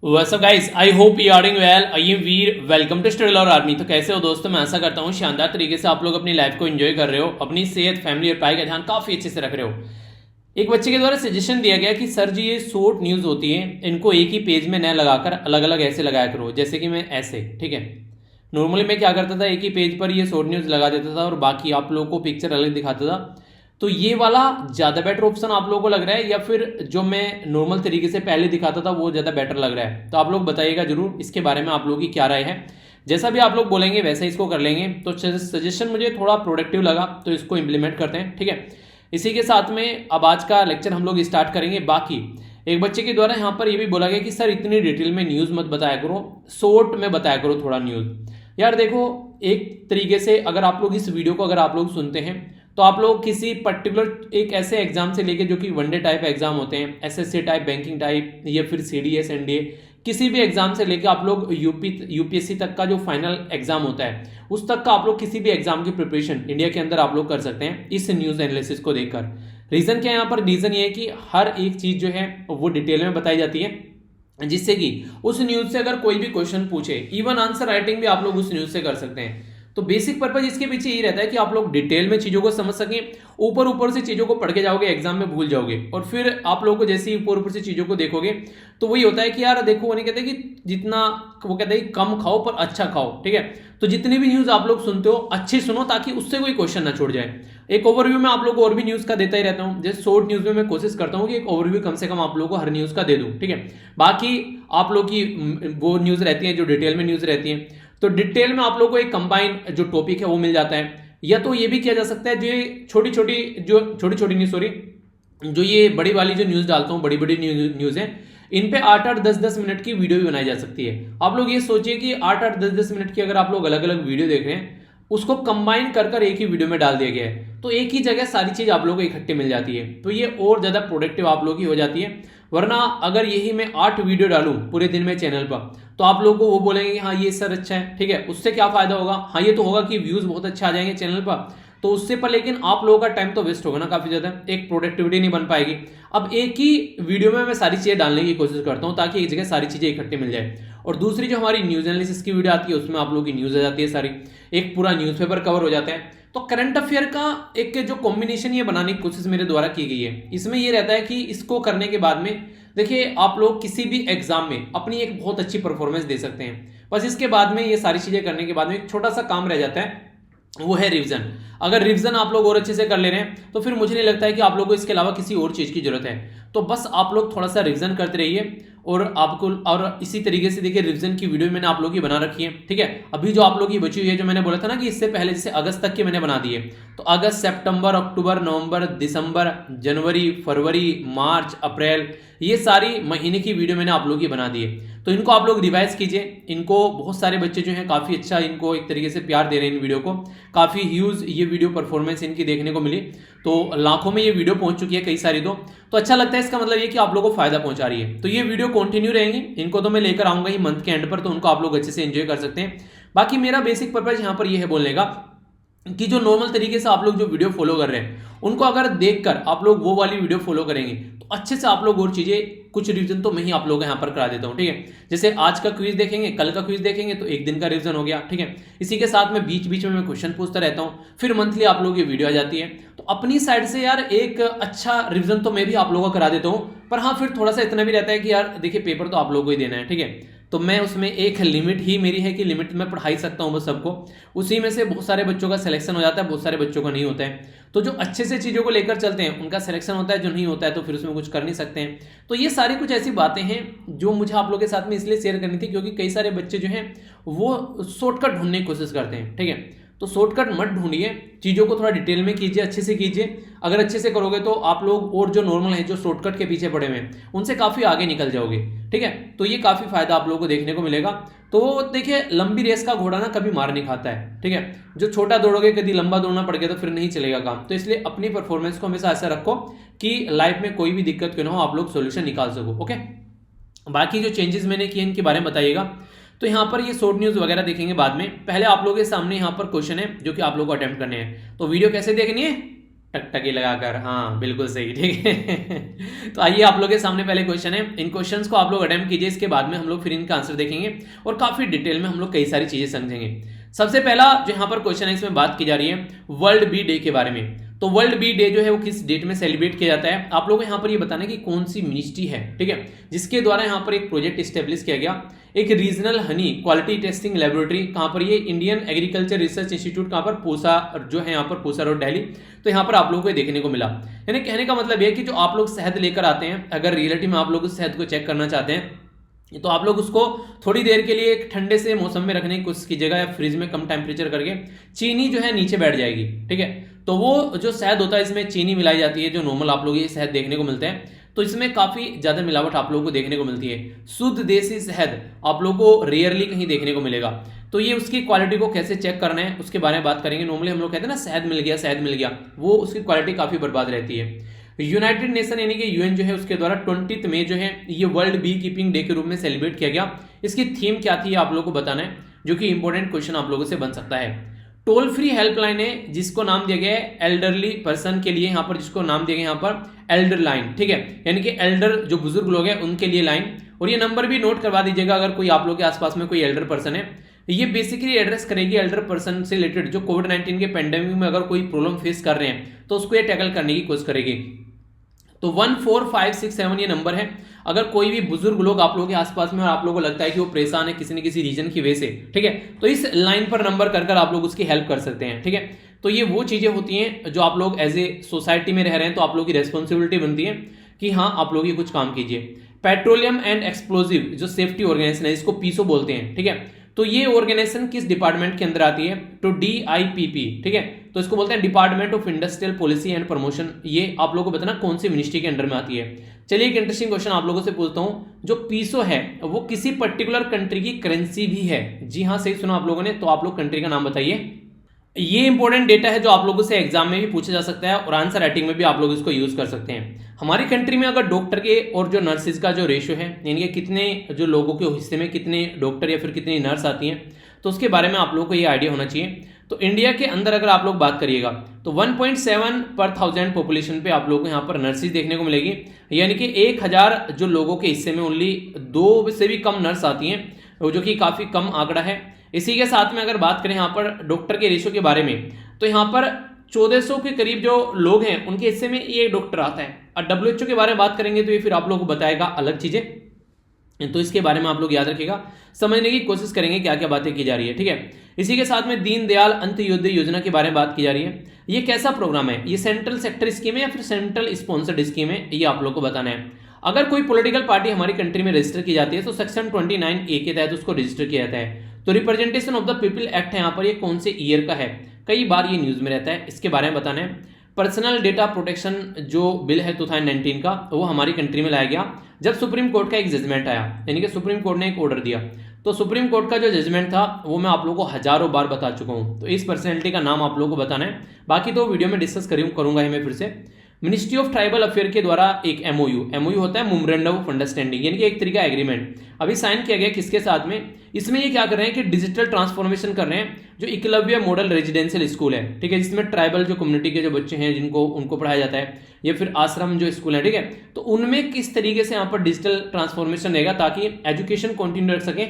What's up guys, I hope you are doing well. I am Veer, welcome to study और army. तो कैसे हो दोस्तों? मैं आशा करता हूँ शानदार तरीके से आप लोग अपनी लाइफ को एंजॉय कर रहे हो, अपनी सेहत, फैमिली और पढ़ाई का ध्यान काफ़ी अच्छे से रख रहे हो। एक बच्चे के द्वारा सजेशन दिया गया कि सर जी ये शॉर्ट न्यूज़ होती है, इनको एक ही पेज में न लगाकर अलग अलग ऐसे लगाया करो, जैसे कि मैं ऐसे, ठीक है। नॉर्मली मैं क्या करता था, एक ही पेज पर ये शॉर्ट न्यूज़ लगा देता था और बाकी आप लोगों को पिक्चर अलग दिखाता था। तो ये वाला ज़्यादा बेटर ऑप्शन आप लोगों को लग रहा है या फिर जो मैं नॉर्मल तरीके से पहले दिखाता था वो ज़्यादा बेटर लग रहा है? तो आप लोग बताइएगा जरूर इसके बारे में, आप लोगों की क्या राय है। जैसा भी आप लोग बोलेंगे वैसा इसको कर लेंगे। तो सजेशन मुझे थोड़ा प्रोडक्टिव लगा तो इसको इम्प्लीमेंट करते हैं, ठीक है। इसी के साथ में अब आज का लेक्चर हम लोग स्टार्ट करेंगे। बाकी एक बच्चे के द्वारा यहाँ पर ये भी बोला गया कि सर इतनी डिटेल में न्यूज़ मत बताया करो, शॉर्ट में बताया करो थोड़ा न्यूज़। यार देखो, एक तरीके से अगर आप लोग इस वीडियो को अगर आप लोग सुनते हैं तो आप लोग किसी पर्टिकुलर एक ऐसे एग्जाम से लेके जो कि वनडे टाइप एग्जाम होते हैं, एसएससी टाइप, बैंकिंग टाइप या फिर सीडीएस, एनडीए, किसी भी एग्जाम से लेके आप लोग यूपीएससी तक का जो फाइनल एग्जाम होता है उस तक का आप लोग किसी भी एग्जाम की प्रिपरेशन इंडिया के अंदर आप लोग कर सकते हैं इस न्यूज़ एनालिसिस को देखकर। रीज़न क्या है यहाँ पर? रीज़न ये है कि हर एक चीज़ जो है वो डिटेल में बताई जाती है, जिससे कि उस न्यूज़ से अगर कोई भी क्वेश्चन पूछे, इवन आंसर राइटिंग भी आप लोग उस न्यूज़ से कर सकते हैं। तो बेसिक पर्पज इसके पीछे यही रहता है कि आप लोग डिटेल में चीज़ों को समझ सकें। ऊपर ऊपर से चीज़ों को पढ़ के जाओगे, एग्जाम में भूल जाओगे, और फिर आप लोगों को जैसे ही ऊपर ऊपर से चीज़ों को देखोगे तो वही होता है कि यार देखो, वो नहीं कहते कि जितना, वो कहते हैं कम खाओ पर अच्छा खाओ, ठीक है। तो जितनी भी न्यूज़ आप लोग सुनते हो अच्छी सुनो, ताकि उससे कोई क्वेश्चन ना छोड़ जाए। एक ओवरव्यू में आप लोग को और भी न्यूज़ का देता ही रहता हूँ। जैसे शॉर्ट न्यूज़ में मैं कोशिश करता हूँ कि एक ओवरव्यू कम से कम आप लोगों को हर न्यूज़ का दे दूँ, ठीक है। बाकी आप लोग की वो न्यूज़ रहती है जो डिटेल में न्यूज़ रहती है, तो डिटेल में आप लोगों को एक कंबाइन जो टॉपिक है वो मिल जाता है। या तो ये भी किया जा सकता है, जो छोटी छोटी नहीं, सॉरी, जो ये बड़ी वाली जो न्यूज़ डालता हूँ, बड़ी बड़ी न्यूज़ है, इन पे 8-8, 10-10 मिनट की वीडियो भी बनाई जा सकती है। आप लोग ये सोचिए कि 8-8, 10-10 मिनट की अगर आप लोग अलग अलग वीडियो देख रहे हैं, उसको कंबाइन कर कर एक ही वीडियो में डाल दिया गया है, तो एक ही जगह सारी चीज़ आप लोगों को इकट्ठी मिल जाती है। तो ये और ज़्यादा प्रोडक्टिव आप लोगों की हो जाती है। वरना अगर यही मैं 8 वीडियो डालूं पूरे दिन में चैनल पर, तो आप लोगों को वो बोलेंगे कि हाँ ये सर अच्छा है, ठीक है। उससे क्या फायदा होगा? हाँ ये तो होगा कि व्यूज बहुत अच्छे आ जाएंगे चैनल पर, तो उससे पर लेकिन आप लोगों का टाइम तो वेस्ट होगा ना काफी ज्यादा, एक प्रोडक्टिविटी नहीं बन पाएगी। अब एक ही वीडियो में मैं सारी चीजें डालने की कोशिश करता हूँ ताकि एक जगह सारी चीजें इकट्ठी मिल जाए। और दूसरी जो हमारी न्यूज एनालिसिस की वीडियो आती है उसमें आप लोगों की न्यूज आ जाती है सारी, एक पूरा न्यूज़पेपर कवर हो जाता है। तो करंट अफेयर का एक जो कॉम्बिनेशन ये बनाने की कोशिश मेरे द्वारा की गई है, इसमें ये रहता है कि इसको करने के बाद में देखिए आप लोग किसी भी एग्जाम में अपनी एक बहुत अच्छी परफॉर्मेंस दे सकते हैं। बस इसके बाद में ये सारी चीजें करने के बाद में एक छोटा सा काम रह जाता है, वो है रिवीजन। अगर रिवीजन आप लोग और अच्छे से कर ले रहे हैं तो फिर मुझे नहीं लगता है कि आप लोगों को इसके अलावा किसी और चीज़ की जरूरत है। तो बस आप लोग थोड़ा सा रिवीजन करते रहिए, और आपको, और इसी तरीके से देखिए रिवीजन की वीडियो मैंने आप लोगों की बना रखी है, ठीक है। अभी जो आप लोगों की बची हुई है, जो मैंने बोला था ना कि इससे पहले जैसे अगस्त तक की मैंने बना दी है, तो अगस्त, सितंबर, अक्टूबर, नवंबर, दिसंबर, जनवरी, फरवरी, मार्च, अप्रैल, ये सारी महीने की वीडियो मैंने आप लोगों की बना दी है। तो इनको आप लोग रिवाइज कीजिए। इनको बहुत सारे बच्चे जो हैं काफ़ी अच्छा इनको एक तरीके से प्यार दे रहे हैं इन वीडियो को, काफ़ी ह्यूज ये वीडियो परफॉर्मेंस इनकी देखने को मिली, तो लाखों में ये वीडियो पहुंच चुकी है कई सारी। तो अच्छा लगता है, इसका मतलब ये कि आप लोगों को फायदा पहुंचा रही है। तो ये वीडियो कंटिन्यू रहेंगी, इनको तो मैं लेकर आऊंगा ही मंथ के एंड पर, तो उनको आप लोग अच्छे से एंजॉय कर सकते हैं। बाकी मेरा बेसिक पर्पज यहाँ पर यह है बोलने का कि जो नॉर्मल तरीके से आप लोग जो वीडियो फॉलो कर रहे हैं उनको अगर देखकर आप लोग वो वाली वीडियो फॉलो करेंगे तो अच्छे से आप लोग और चीजें, कुछ रिवीजन तो मैं ही आप लोगों को यहाँ पर करा देता हूँ, ठीक है। जैसे आज का क्विज देखेंगे, कल का क्विज देखेंगे, तो एक दिन का रिवीजन हो गया, ठीक है। इसी के साथ में बीच बीच में मैं क्वेश्चन पूछता रहता हूँ, फिर मंथली आप लोगों की वीडियो आ जाती है। तो अपनी साइड से यार एक अच्छा रिवीजन तो मैं भी आप लोगों को करा देता हूँ, पर हाँ फिर थोड़ा सा इतना भी रहता है कि यार देखिए पेपर तो आप लोगों को ही देना है, ठीक है। तो मैं उसमें एक लिमिट ही मेरी है कि लिमिट में पढ़ा ही सकता हूँ बस सबको, उसी में से बहुत सारे बच्चों का सिलेक्शन हो जाता है, बहुत सारे बच्चों का नहीं होता है। तो जो अच्छे से चीज़ों को लेकर चलते हैं उनका सिलेक्शन होता है, जो नहीं होता है तो फिर उसमें कुछ कर नहीं सकते हैं। तो ये सारी कुछ ऐसी बातें हैं जो मुझे आप लोगों के साथ में इसलिए शेयर करनी थी क्योंकि कई सारे बच्चे जो हैं वो शॉर्टकट ढूंढने की कोशिश करते हैं, ठीक है। तो शॉर्टकट मत ढूंढिए, चीज़ों को थोड़ा डिटेल में कीजिए, अच्छे से कीजिए। अगर अच्छे से करोगे तो आप लोग और जो नॉर्मल है, जो शॉर्टकट के पीछे पड़े हुए हैं, उनसे काफ़ी आगे निकल जाओगे, ठीक है। तो ये काफ़ी फायदा आप लोगों को देखने को मिलेगा। तो देखिए लंबी रेस का घोड़ा ना कभी मार नहीं खाता है, ठीक है। जो छोटा दौड़ोगे, कभी लंबा दौड़ना पड़ गया तो फिर नहीं चलेगा काम। तो इसलिए अपनी परफॉर्मेंस को हमेशा ऐसा रखो कि लाइफ में कोई भी दिक्कत क्यों ना हो, आप लोग सोल्यूशन निकाल सको, ओके। बाकी जो चेंजेस मैंने किए इनके बारे में बताइएगा। तो यहाँ पर ये शॉर्ट न्यूज़ वगैरह देखेंगे बाद में, पहले आप लोगों के सामने यहाँ पर क्वेश्चन है जो कि आप लोगों को अटेम्प्ट करने हैं। तो वीडियो कैसे देखनी है, टकटकी लगाकर, हाँ बिल्कुल सही, ठीक है। तो आइए आप लोगों के सामने पहले क्वेश्चन है, इन क्वेश्चंस को आप लोग अटेम्प्ट कीजिए, इसके बाद में हम लोग फिर इनका आंसर देखेंगे और काफी डिटेल में हम लोग कई सारी चीजें समझेंगे। सबसे पहला जो यहाँ पर क्वेश्चन है, इसमें बात की जा रही है वर्ल्ड बी डे के बारे में। तो वर्ल्ड बी डे जो है वो किस डेट में सेलिब्रेट किया जाता है, आप लोगों को यहाँ पर ये बताना है कि कौन सी मिनिस्ट्री है, ठीक है, जिसके द्वारा यहाँ पर एक प्रोजेक्ट स्टेब्लिश किया गया, एक regional Honey quality testing laboratory, कहाँ पर ये इंडियन एग्रीकल्चर रिसर्च इंस्टीट्यूट, कहाँ पर पूसा जो है यहाँ पर पूसा रोड दिल्ली। तो यहाँ पर आप लोगों को देखने को मिला, यानी कहने का मतलब यह कि जो आप लोग शहद लेकर आते हैं, अगर रियलिटी में आप लोग उस शहद को चेक करना चाहते हैं तो आप लोग उसको थोड़ी देर के लिए एक ठंडे से मौसम में रखने की कोशिश कीजिएगा, या फ्रिज में कम टेम्परेचर करके, चीनी जो है नीचे बैठ जाएगी, ठीक है। तो वो जो शहद होता है इसमें चीनी मिलाई जाती है, जो नॉर्मल आप लोग ये शहद देखने को मिलते हैं, तो इसमें काफी ज्यादा मिलावट आप लोगों को देखने को मिलती है। शुद्ध देसी शहद आप लोगों को रेयरली कहीं देखने को मिलेगा। तो ये उसकी क्वालिटी को कैसे चेक करना है उसके बारे में बात करेंगे। नॉर्मली हम लोग कहते हैं ना शहद मिल गया, शहद मिल गया, वो उसकी क्वालिटी काफी बर्बाद रहती है। यूनाइटेड नेशन यानी कि यूएन जो है उसके द्वारा 20 मई जो है ये वर्ल्ड बी कीपिंग डे के रूप में सेलिब्रेट किया गया। इसकी थीम क्या थी आप लोगों को बताना है, जो कि इंपॉर्टेंट क्वेश्चन आप लोगों से बन सकता है। टोल फ्री हेल्पलाइन है जिसको नाम दिया गया है एल्डरली पर्सन के लिए, यहाँ पर जिसको नाम दिया गया यहाँ पर एल्डर लाइन, ठीक है, यानी कि एल्डर जो बुजुर्ग लोग हैं उनके लिए लाइन। और ये नंबर भी नोट करवा दीजिएगा अगर कोई आप लोग के आसपास में कोई एल्डर पर्सन है। ये बेसिकली एड्रेस करेगी एल्डर पर्सन से रिलेटेड, जो कोविड-19 के पेंडेमिक में अगर कोई प्रॉब्लम फेस कर रहे हैं तो उसको ये टैकल करने की कोशिश करेगी। तो 14567 ये नंबर है। अगर कोई भी बुजुर्ग लोग आप लोगों के आसपास में और आप लोगों को लगता है कि वो परेशान है किसी न किसी रीजन की वजह से, ठीक है, तो इस लाइन पर नंबर कर आप लोग उसकी हेल्प कर सकते हैं, ठीक है। तो ये वो चीजें होती हैं जो आप लोग एज ए सोसाइटी में रह रहे हैं तो आप लोगों की रेस्पॉन्सिबिलिटी बनती है कि हाँ आप लोग ये कुछ काम कीजिए। पेट्रोलियम एंड एक्सप्लोजिव जो सेफ्टी ऑर्गेनाइजेशन है, इसको पीसो बोलते हैं, ठीक है। तो ये ऑर्गेनाइजेशन किस डिपार्टमेंट के अंदर आती है, तो DIPP, ठीक है, तो इसको बोलते हैं department of industrial policy and promotion. ये आप लोगों को बताना कौन सी मिनिस्ट्री के अंडर में आती है। चलिए एक इंटरेस्टिंग क्वेश्चन आप लोगों से पूछता हूं, जो पीसो है वो किसी पर्टिकुलर कंट्री की करेंसी भी है? जी हाँ सही सुना आप लोगों ने, तो आप लोग कंट्री का नाम बताइए। ये इंपॉर्टेंट डेटा है जो आप लोगों से एग्जाम में भी पूछा जा सकता है और आंसर राइटिंग में भी आप लोग इसको यूज कर सकते हैं। हमारी कंट्री में अगर डॉक्टर के और जो नर्सिस का जो रेशियो है, यानी कि कितने जो लोगों के हिस्से में कितने डॉक्टर या फिर कितनी नर्स आती हैं, तो उसके बारे में आप लोगों को ये आइडिया होना चाहिए। तो इंडिया के अंदर अगर आप लोग बात करिएगा तो 1.7 पर 1000 पॉपुलेशन पे आप लोगों को यहाँ पर नर्सिस देखने को मिलेगी, यानी कि 1000 जो लोगों के हिस्से में ओनली 2 से भी कम नर्स आती हैं, जो कि काफी कम आंकड़ा है। इसी के साथ में अगर बात करें यहाँ पर डॉक्टर के रेशियो के बारे में, तो यहाँ पर 1400 के करीब जो लोग हैं उनके हिस्से में ये डॉक्टर आता है। और WHO के बारे में बात करेंगे तो ये फिर आप लोगों को बताएगा अलग चीजें, तो इसके बारे में आप लोग याद रखिएगा, समझने की कोशिश करेंगे क्या क्या बातें की जा रही है, ठीक है। इसी के साथ में दीनदयाल अंत्योदय योजना के बारे में बात की जा रही है। ये कैसा प्रोग्राम है, ये सेंट्रल सेक्टर स्कीम है या फिर सेंट्रल स्पॉन्सर्ड स्कीम है, ये आप लोग को बताना है। अगर कोई पॉलिटिकल पार्टी हमारी कंट्री में रजिस्टर की जाती है तो सेक्शन 29A के तहत उसको रजिस्टर किया जाता है। तो representation of the people act है यहाँ पर, ये कौन से ईयर का है, कई बार ये न्यूज में रहता है, इसके बारे में बताना है। पर्सनल डेटा प्रोटेक्शन जो बिल है 2019 का, वो हमारी कंट्री में लाया गया जब सुप्रीम कोर्ट का एक जजमेंट आया, यानी कि सुप्रीम कोर्ट ने एक ऑर्डर दिया। तो सुप्रीम कोर्ट का जो जजमेंट था वो मैं आप लोगों को हजारों बार बता चुका हूं, तो इस पर्सनैलिटी का नाम आप लोगों को बताना है, बाकी तो वीडियो में डिस्कस करूंगा ही मैं फिर से। मिनिस्ट्री ऑफ ट्राइबल अफेयर के द्वारा एक MOU होता है मेमोरेंडम ऑफ अंडरस्टैंडिंग, यानी कि एक तरीका एग्रीमेंट अभी साइन किया गया किसके साथ में, इसमें ये क्या कर रहे हैं कि डिजिटल ट्रांसफॉर्मेशन कर रहे हैं जो एकलव्य मॉडल रेजिडेंशियल स्कूल है, ठीक है, जिसमें ट्राइबल जो कम्युनिटी के जो बच्चे हैं जिनको उनको पढ़ाया जाता है, या फिर आश्रम जो स्कूल है, ठीक है, तो उनमें किस तरीके से यहाँ पर डिजिटल ट्रांसफॉर्मेशन रहेगा ताकि एजुकेशन कंटिन्यू रख सके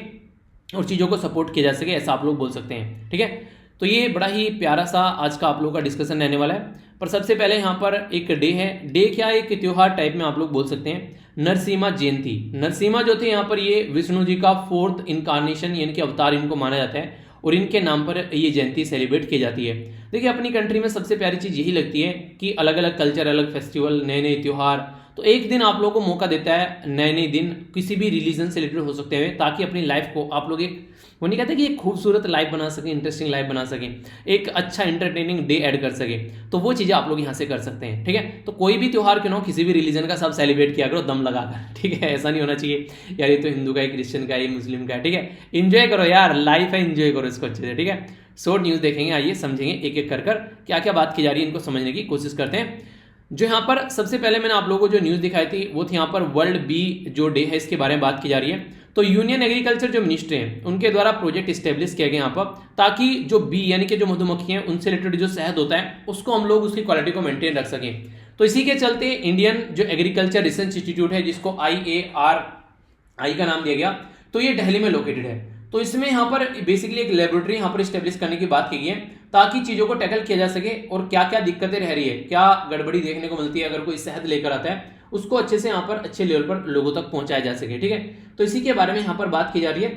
और चीज़ों को सपोर्ट किया जा सके, ऐसा आप लोग बोल सकते हैं, ठीक है। तो ये बड़ा ही प्यारा सा आज का आप लोगों का डिस्कशन रहने वाला है। पर सबसे पहले यहाँ पर एक डे है, डे क्या एक त्योहार टाइप में आप लोग बोल सकते हैं, नरसिम्हा जयंती। नरसिम्हा जो थे यहाँ पर ये विष्णु जी का 4th इनकारनेशन यानी कि अवतार इनको माना जाता है और इनके नाम पर ये जयंती सेलिब्रेट की जाती है। देखिए अपनी कंट्री में सबसे प्यारी चीज़ यही लगती है कि अलग अलग कल्चर, अलग फेस्टिवल, नए नए त्यौहार, तो एक दिन आप लोगों को मौका देता है, नए नए दिन किसी भी रिलीजन से रिलेटेड हो सकते हैं, ताकि अपनी लाइफ को आप लोग एक वो नहीं कहते कि एक खूबसूरत लाइफ बना सकें, इंटरेस्टिंग लाइफ बना सकें, एक अच्छा इंटरटेनिंग डे ऐड कर सकें, तो वो चीज़ें आप लोग यहाँ से कर सकते हैं, ठीक है। तो कोई भी त्यौहार क्यों ना हो, किसी भी रिलीजन का सब सेलिब्रेट किया करो दम लगाकर, ठीक है, ऐसा नहीं होना चाहिए यार ये तो हिंदू का है, क्रिश्चियन का है, ये मुस्लिम का है, ठीक है। इंजॉय करो यार, लाइफ है, इंजॉय करो इसको अच्छे से, ठीक है। शॉर्ट न्यूज़ देखेंगे, आइए समझेंगे एक एक कर क्या क्या बात की जा रही है, इनको समझने की कोशिश करते हैं। जो यहाँ पर सबसे पहले मैंने आप लोगों को जो न्यूज़ दिखाई थी वो थी यहाँ पर वर्ल्ड बी जो डे है इसके बारे में बात की जा रही है। तो यूनियन एग्रीकल्चर जो मिनिस्ट्री हैं उनके द्वारा प्रोजेक्ट स्टेब्लिश किया गया यहाँ पर, ताकि जो बी यानी कि जो मधुमक्खी हैं उनसे रिलेटेड जो शहद होता है उसको हम लोग उसकी क्वालिटी को मेंटेन रख सकें। तो इसी के चलते इंडियन जो एग्रीकल्चर रिसर्च इंस्टीट्यूट है, जिसको IARI का नाम दिया गया, तो ये दिल्ली में लोकेटेड है। तो इसमें यहाँ पर बेसिकली एक लेबोरेटरी यहाँ पर स्टेब्लिश करने की बात की गई है, ताकि चीज़ों को टैकल किया जा सके और क्या क्या दिक्कतें रह रही है, क्या गड़बड़ी देखने को मिलती है अगर कोई शहद लेकर आता है, उसको अच्छे से यहाँ पर अच्छे लेवल पर लोगों तक पहुंचाया जा सके। ठीक है, तो इसी के बारे में यहाँ पर बात की जा रही है।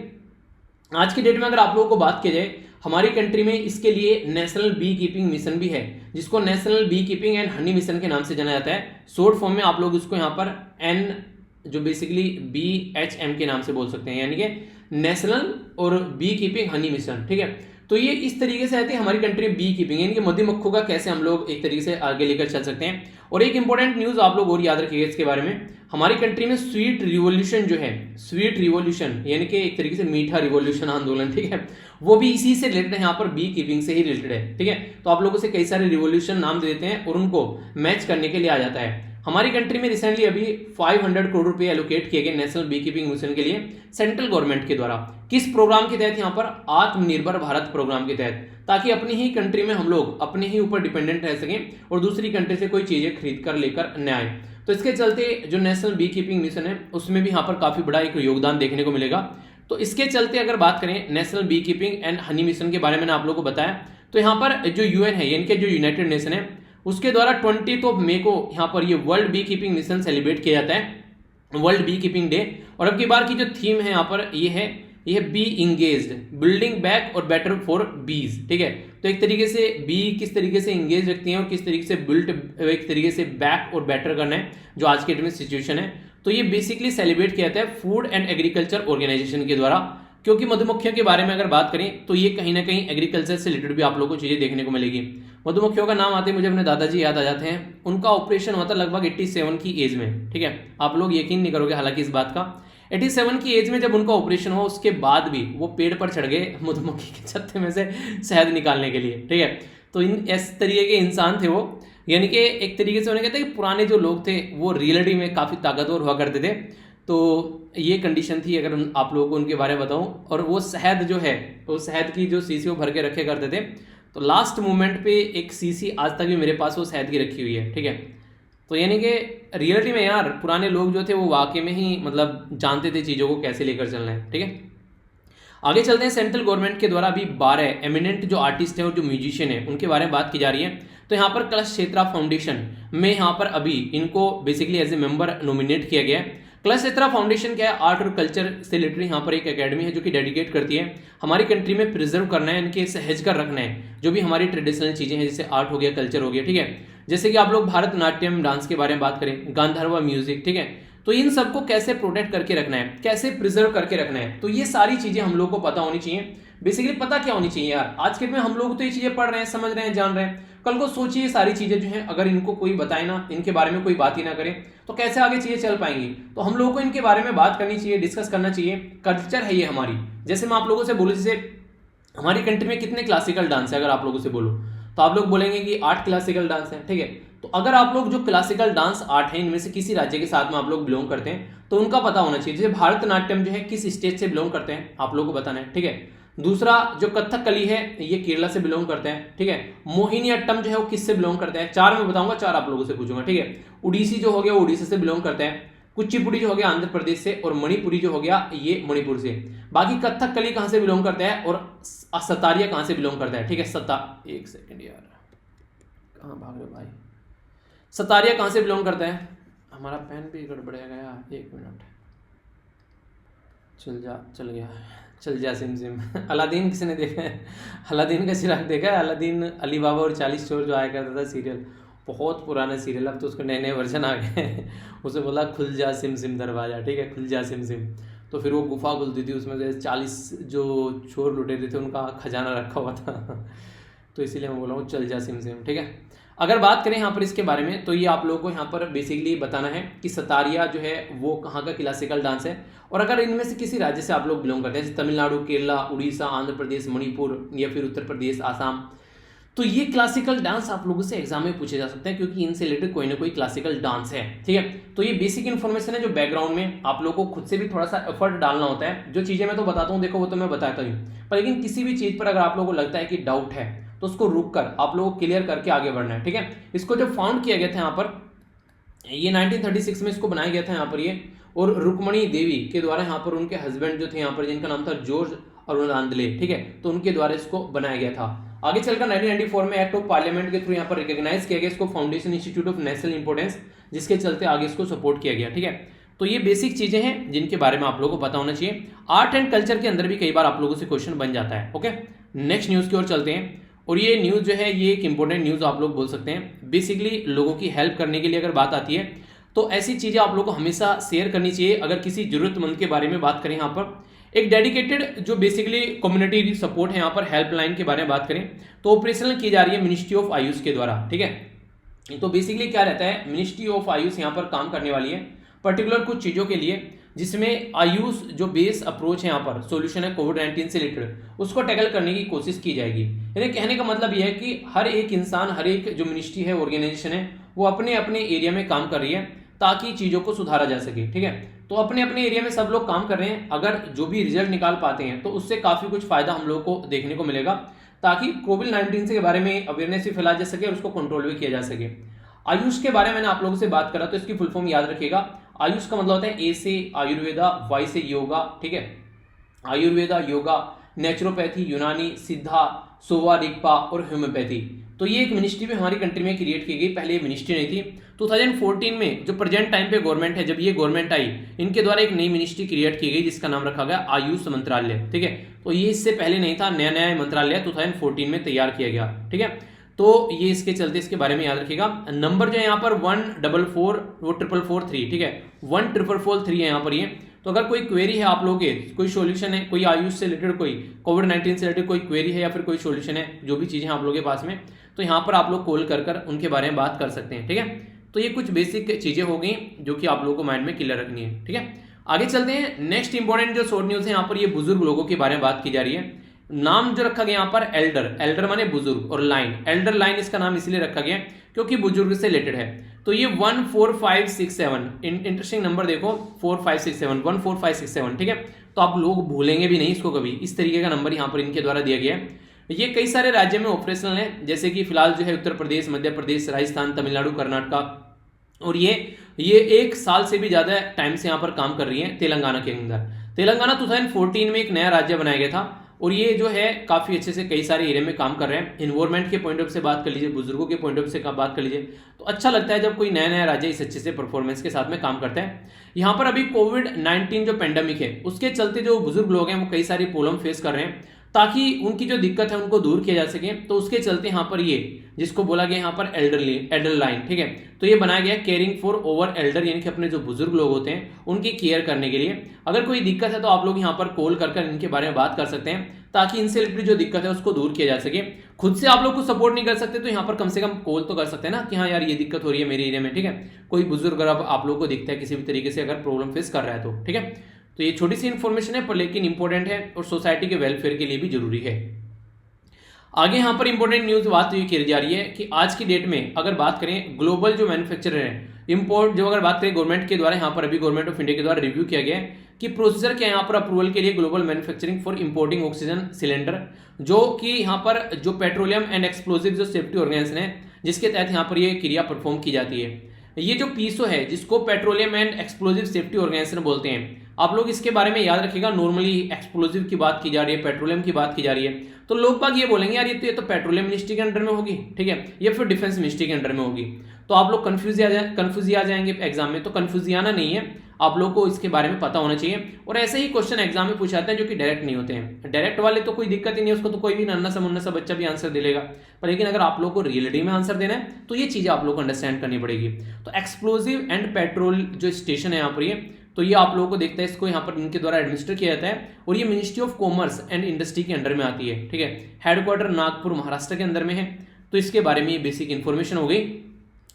आज की डेट में अगर आप लोगों को बात की जाए, हमारी कंट्री में इसके लिए नेशनल बी कीपिंग मिशन भी है, जिसको national bee keeping and honey mission के नाम से जाना जाता है। शॉर्ट फॉर्म में आप लोग इसको यहाँ पर एन जो बेसिकली BHM के नाम से बोल सकते हैं, यानी कि नेशनल और बी कीपिंग हनी मिशन। ठीक है, तो ये इस तरीके से आती है हमारी कंट्री में बी कीपिंग यानी कि मधुमक्खियों का कैसे हम लोग एक तरीके से आगे लेकर चल सकते हैं। और एक इंपॉर्टेंट न्यूज आप लोग और याद रखिएगा इसके बारे में, हमारी कंट्री में स्वीट रिवॉल्यूशन जो है, स्वीट रिवॉल्यूशन यानी कि एक तरीके से मीठा रिवॉल्यूशन आंदोलन, ठीक है, वो भी इसी से रिलेटेड है, यहाँ पर बी कीपिंग से ही रिलेटेड है। ठीक है, तो आप लोगों से कई सारे रिवॉल्यूशन नाम दे देते हैं और उनको मैच करने के लिए आ जाता है। हमारी कंट्री में रिसेंटली अभी 500 करोड़ रुपए एलोकेट किए गए नेशनल बी कीपिंग मिशन के लिए सेंट्रल गवर्नमेंट के द्वारा। किस प्रोग्राम के तहत? यहाँ पर आत्मनिर्भर भारत प्रोग्राम के तहत, ताकि अपनी ही कंट्री में हम लोग अपने ही ऊपर डिपेंडेंट रह सकें और दूसरी कंट्री से कोई चीजें खरीद कर लेकर न आए। तो इसके चलते जो नेशनल बी कीपिंग मिशन है उसमें भी यहाँ पर काफी बड़ा एक योगदान देखने को मिलेगा। तो इसके चलते अगर बात करें national bee keeping and honey mission के बारे में आप लोगों को बताया, तो यहाँ पर जो UN है यानी कि जो यूनाइटेड नेशन है उसके द्वारा 20 मई को यहाँ पर ये world bee keeping mission celebrate किया जाता है, वर्ल्ड बी कीपिंग डे। और अब की बार की जो थीम है यहाँ पर ये है बी इंगेज्ड, बिल्डिंग बैक और बेटर फॉर बीज। ठीक है, तो एक तरीके से बी किस तरीके से इंगेज रखती हैं और किस तरीके से बिल्ट एक तरीके से बैक और बेटर करना है जो आज के डेट में सिचुएशन है। तो ये बेसिकली सेलिब्रेट किया जाता है फूड एंड एग्रीकल्चर ऑर्गेनाइजेशन के द्वारा, क्योंकि मधुमक्खियों के बारे में अगर बात करें तो ये कहीं ना कहीं एग्रीकल्चर से रिलेटेड भी आप लोगों को चीजें देखने को मिलेगी। मधुमक्खियों का नाम आते ही मुझे अपने दादाजी याद आ जाते हैं। उनका ऑपरेशन हुआ था लगभग 87 की एज में। ठीक है, आप लोग यकीन नहीं करोगे हालांकि इस बात का, 87 की एज में जब उनका ऑपरेशन हुआ उसके बाद भी वो पेड़ पर चढ़ गए मधुमक्खी के छत्ते में से शहद निकालने के लिए। ठीक है, तो इस तरीके के इंसान थे वो, यानी कि एक तरीके से उन्हें कहते हैं कि पुराने जो लोग थे वो रियलिटी में काफ़ी ताकतवर हुआ करते थे। तो ये कंडीशन थी अगर आप लोगों को उनके बारे में बताऊं। और वो शहद जो है, वो शहद की जो शीशी वो भर के रखे करते थे। तो लास्ट मोमेंट पे एक शीशी आज तक भी मेरे पास वो शहद की रखी हुई है। ठीक है, तो यानी कि रियलिटी में यार पुराने लोग जो थे वो वाकई में ही मतलब जानते थे चीज़ों को कैसे लेकर चलना है। ठीक है, आगे चलते हैं। सेंट्रल गवर्नमेंट के द्वारा अभी 12 एमिनेंट जो आर्टिस्ट हैं और जो म्यूजिशियन है उनके बारे में बात की जा रही है। तो यहाँ पर कलश क्षेत्रा फाउंडेशन में यहाँ पर अभी इनको basically as a member nominate किया गया है। कलश क्षेत्रा फाउंडेशन क्या है? आर्ट और कल्चर से रिलेटेड यहाँ पर एक एकेडमी है जो कि डेडिकेट करती है हमारी कंट्री में प्रिजर्व करना है, इनके सहेज कर रखना है जो भी हमारी ट्रेडिशनल चीजें हैं, जैसे आर्ट हो गया, कल्चर हो गया। ठीक है, जैसे कि आप लोग भारतनाट्यम डांस के बारे में बात करें, गांधर्वा म्यूजिक। ठीक है, तो इन सबको कैसे प्रोटेक्ट करके रखना है, कैसे प्रिजर्व करके रखना है, तो ये सारी चीजें हम लोग को पता होनी चाहिए। बेसिकली पता क्या होनी चाहिए यार, आज के दिन में हम लोग तो ये चीजें पढ़ रहे हैं, समझ रहे हैं, जान रहे हैं, कल को सोचिए सारी चीजें जो हैं अगर इनको कोई बताए ना, इनके बारे में कोई बात ही ना करे तो कैसे आगे चीजें चल पाएंगी। तो हम लोगों को इनके बारे में बात करनी चाहिए, डिस्कस करना चाहिए। कल्चर है ये हमारी। जैसे मैं आप लोगों से बोलूं, जैसे हमारी कंट्री में कितने क्लासिकल डांस है, अगर आप लोगों से बोलूं तो आप लोग बोलेंगे कि 8 क्लासिकल डांस है। ठीक है, तो अगर आप लोग जो क्लासिकल डांस 8 है इनमें से किसी राज्य के साथ में आप लोग बिलोंग करते हैं तो उनका पता होना चाहिए। जैसे भारतनाट्यम जो है किस स्टेट से बिलोंग करते हैं आप लोगों को बताना है। ठीक है, दूसरा जो कथकली है ये केरला से बिलोंग करते हैं। ठीक है, मोहिनी अट्टम जो है वो किससे बिलोंग करते हैं, 4 मैं बताऊंगा, 4 आप लोगों से पूछूंगा। ठीक है, उड़ीसी जो हो गया वो उड़ीसा से बिलोंग करते हैं, कुचिपुड़ी जो हो गया आंध्र प्रदेश से, और मणिपुरी जो हो गया ये मणिपुर से। बाकी कथकली कहां से बिलोंग करता है और सतारिया कहां से बिलोंग करता है। ठीक है, एक सेकंड यार, कहां भाग रहे हो भाई, सतारिया कहां से बिलोंग करता है, हमारा पेन भी गड़बड़े गया, 1 मिनट, चल गया, चल जा सिम सिम। अलादीन किसने देखा है? अलादीन का चिराग देखा है? अलादीन, अली बाबा और 40 चोर जो आया करता था सीरियल, बहुत पुराना सीरियल, अब तो उसके नए नए वर्जन आ गए। उसे बोला खुल जा सिम सिम दरवाजा। ठीक है, खुल जा सिम सिम, तो फिर वो गुफा खुलती थी, उसमें से 40 जो चोर लुटे थे उनका खजाना रखा हुआ था। तो इसीलिए मैं बोल रहा हूँ चल जा सिम सिम। ठीक है, अगर बात करें यहाँ पर इसके बारे में तो ये आप लोगों को यहाँ पर बेसिकली बताना है कि सतारिया जो है वो कहाँ का क्लासिकल डांस है। और अगर इनमें से किसी राज्य से आप लोग बिलोंग करते हैं, जैसे तमिलनाडु, केरला, उड़ीसा, आंध्र प्रदेश, मणिपुर या फिर उत्तर प्रदेश, आसाम, तो ये क्लासिकल डांस आप लोगों से एग्जाम में पूछे जा सकते हैं, क्योंकि इनसे रिलेटेड कोई ना कोई क्लासिकल डांस है, ठीक है। तो ये बेसिक इन्फॉर्मेशन है जो बैकग्राउंड में आप लोगों को खुद से भी थोड़ा सा एफर्ट डालना होता है। जो चीजें मैं तो बताता हूँ, देखो वो तो मैं बताता ही हूँ, पर लेकिन किसी भी चीज पर अगर आप लोगों को लगता है कि डाउट है तो उसको रुक कर आप लोगों को क्लियर करके आगे बढ़ना है, ठीक है। इसको जब फाउंड किया गया था यहाँ पर, ये 1936 में इसको बनाया गया था यहाँ पर ये, और रुक्मणी देवी के द्वारा यहाँ पर उनके हस्बैंड जो थे यहाँ पर, जिनका नाम था जॉर्ज अरुणांदले, ठीक है, तो उनके द्वारा इसको बनाया गया था। आगे चलकर 1994 में एक्ट ऑफ पार्लियामेंट के थ्रू यहाँ पर रिकॉग्नाइज किया गया इसको foundation institute of national importance, जिसके चलते आगे इसको सपोर्ट किया गया, ठीक है। तो ये बेसिक चीजें हैं जिनके बारे में आप लोगों को पता होना चाहिए। आर्ट एंड कल्चर के अंदर भी कई बार आप लोगों से क्वेश्चन बन जाता है। ओके, नेक्स्ट न्यूज की ओर चलते हैं, और ये न्यूज जो है ये एक इंपॉर्टेंट न्यूज आप लोग बोल सकते हैं। बेसिकली लोगों की हेल्प करने के लिए अगर बात आती है तो ऐसी चीजें आप लोगों को हमेशा शेयर करनी चाहिए। अगर किसी जरूरतमंद के बारे में बात करें, यहाँ पर एक डेडिकेटेड जो बेसिकली कम्युनिटी सपोर्ट है, यहाँ पर हेल्पलाइन के बारे में बात करें तो ऑपरेशनल की जा रही है मिनिस्ट्री ऑफ आयुष के द्वारा, ठीक है। तो बेसिकली क्या रहता है, मिनिस्ट्री ऑफ आयुष यहाँ पर काम करने वाली है पर्टिकुलर कुछ चीजों के लिए, जिसमें आयुष जो बेस अप्रोच है यहाँ पर सोल्यूशन है कोविड-19 से रिलेटेड, उसको टैकल करने की कोशिश की जाएगी। यानी कहने का मतलब यह है कि हर एक इंसान, हर एक जो मिनिस्ट्री है, ऑर्गेनाइजेशन है, वो अपने अपने एरिया में काम कर रही है ताकि चीजों को सुधारा जा सके, ठीक है। तो अपने अपने एरिया में सब लोग काम कर रहे हैं, अगर जो भी रिजल्ट निकाल पाते हैं तो उससे काफी कुछ फायदा हम लोग को देखने को मिलेगा, ताकि कोविड-19 के बारे में अवेयरनेस भी फैला जा सके और उसको कंट्रोल भी किया जा सके। आयुष के बारे में मैंने आप लोगों से बात करा तो इसकी फुल फॉर्म याद रखिएगा। आयुष का मतलब होता है ए से आयुर्वेदा, वाई से योगा, ठीक है। आयुर्वेदा, योगा, नेचुरोपैथी, यूनानी, सिद्धा, सोवा, रिगपा और होम्योपैथी। तो ये एक मिनिस्ट्री भी हमारी कंट्री में क्रिएट की गई, पहले ये मिनिस्ट्री नहीं थी। 2014 में जो प्रेजेंट टाइम पे गवर्नमेंट है, जब ये गवर्नमेंट आई, इनके द्वारा एक नई मिनिस्ट्री क्रिएट की गई जिसका नाम रखा गया आयुष मंत्रालय, ठीक है। तो ये इससे पहले नहीं था, नया नया मंत्रालय 2014 में तैयार किया गया, ठीक है। तो ये इसके चलते इसके बारे में याद रखिएगा। नंबर जो है यहाँ पर 144 वो 4443, ठीक है, 14443 है यहाँ पर ये। तो अगर कोई क्वेरी है आप लोगों के, कोई सॉल्यूशन है, कोई आयुष से रिलेटेड, कोई कोविड-19 से रिलेटेड कोई क्वेरी है या फिर कोई सॉल्यूशन है, जो भी चीजें आप लोगों के पास में, तो यहाँ पर आप लोग कॉल कर उनके बारे में बात कर सकते हैं, ठीक है। तो ये कुछ बेसिक चीजें हो गई जो कि आप लोगों को माइंड में क्लियर रखनी है, ठीक है। आगे चलते हैं। नेक्स्ट इंपॉर्टेंट जो शॉर्ट न्यूज है, यहाँ पर ये बुजुर्ग लोगों के बारे में बात की जा रही है। नाम जो रखा गया यहाँ पर एल्डर, एल्डर माने बुजुर्ग, और लाइन, एल्डर लाइन इसका नाम इसलिए रखा गया क्योंकि बुजुर्ग से रिलेटेड है। तो ये 14567 इंटरेस्टिंग नंबर देखो, 4567 14567, ठीक है। तो आप लोग भूलेंगे भी नहीं इसको कभी, इस तरीके का नंबर यहाँ पर इनके द्वारा दिया गया है। ये कई सारे राज्य में ऑपरेशनल है, जैसे कि फिलहाल जो है उत्तर प्रदेश, मध्य प्रदेश, राजस्थान, तमिलनाडु, कर्नाटक, और ये 1 साल से भी ज्यादा टाइम से यहाँ पर काम कर रही है तेलंगाना के अंदर। तेलंगाना 2014 में एक नया राज्य बनाया गया था, और ये जो है काफी अच्छे से कई सारे एरिया में काम कर रहे हैं। इन्वायरमेंट के पॉइंट ऑफ से बात कर लीजिए, बुजुर्गों के पॉइंट ऑफ से बात कर लीजिए, तो अच्छा लगता है जब कोई नया नया राज्य इस अच्छे से परफॉर्मेंस के साथ में काम करता है। यहाँ पर अभी कोविड-19 जो पेंडेमिक है उसके चलते जो बुजुर्ग लोग हैं वो कई सारी प्रॉब्लम फेस कर रहे हैं, ताकि उनकी जो दिक्कत है उनको दूर किया जा सके। तो उसके चलते यहाँ पर ये जिसको बोला गया यहाँ पर एल्डर लाइन, ठीक है, तो ये बनाया गया केयरिंग फॉर ओवर एल्डर, यानी कि अपने जो बुजुर्ग लोग होते हैं उनकी केयर करने के लिए। अगर कोई दिक्कत है तो आप लोग यहाँ पर कॉल कर इनके बारे में बात कर सकते हैं, ताकि इनसे रिलेटेड जो दिक्कत है उसको दूर किया जा सके। खुद से आप लोग को सपोर्ट नहीं कर सकते तो यहाँ पर कम से कम कॉल तो कर सकते हैं ना, कि हाँ यार ये दिक्कत हो रही है मेरे एरिया में, ठीक है। कोई बुजुर्ग अगर आप लोग को दिखता है किसी भी तरीके से अगर प्रॉब्लम फेस कर रहा है तो, ठीक है। तो ये छोटी सी इंफॉर्मेशन है पर लेकिन इंपॉर्टेंट है और सोसाइटी के वेलफेयर के लिए भी जरूरी है। आगे यहाँ पर इंपॉर्टेंट न्यूज बात ये की जा रही है कि आज की डेट में अगर बात करें ग्लोबल जो मैन्युफैक्चरर है, इंपोर्ट जो अगर बात करें गवर्नमेंट के द्वारा, यहाँ पर अभी गवर्नमेंट ऑफ इंडिया के द्वारा रिव्यू किया गया है कि प्रोसीजर क्या है यहाँ पर अप्रूवल के लिए global manufacturing for importing oxygen cylinder, जो कि यहाँ पर जो पेट्रोलियम एंड एक्सप्लोजिव जो सेफ्टी ऑर्गेनाइजेशन है जिसके तहत यहाँ पर ये क्रिया परफॉर्म की जाती है। ये जो पीसो है जिसको petroleum and explosive safety organisation बोलते हैं, आप लोग इसके बारे में याद रखिएगा। नॉर्मली एक्सप्लोजिव की बात की जा रही है, पेट्रोलियम की बात की जा रही है, तो लोग बाग ये बोलेंगे यार ये तो पेट्रोलियम मिनिस्ट्री के अंडर में होगी, ठीक है, या फिर डिफेंस मिनिस्ट्री के अंडर में होगी। तो आप लोग कंफ्यूज आ जाएंगे एग्जाम में, तो कंफ्यूज आना नहीं है, आप लोग को इसके बारे में पता होना चाहिए। और ऐसे ही क्वेश्चन एग्जाम में पूछे जाते हैं जो कि डायरेक्ट नहीं होते हैं। डायरेक्ट वाले तो कोई दिक्कत ही नहीं है, उसको तो कोई भी नन्ना सा मुन्ना सा बच्चा भी आंसर दे लेगा, पर लेकिन अगर आप लोग को रियलिटी में आंसर देना है तो ये चीजें आप लोग को अंडरस्टैंड करनी पड़ेगी। तो एक्सप्लोजिव एंड पेट्रोल जो स्टेशन है यहाँ पर, ये तो ये आप लोगों को देखता है, इसको यहाँ पर इनके द्वारा एडमिनिस्टर किया जाता है और ये ministry of commerce and industry के अंडर में आती है, ठीक है। हेडक्वार्टर नागपुर महाराष्ट्र के अंदर में है। तो इसके बारे में ये बेसिक इन्फॉर्मेशन हो गई।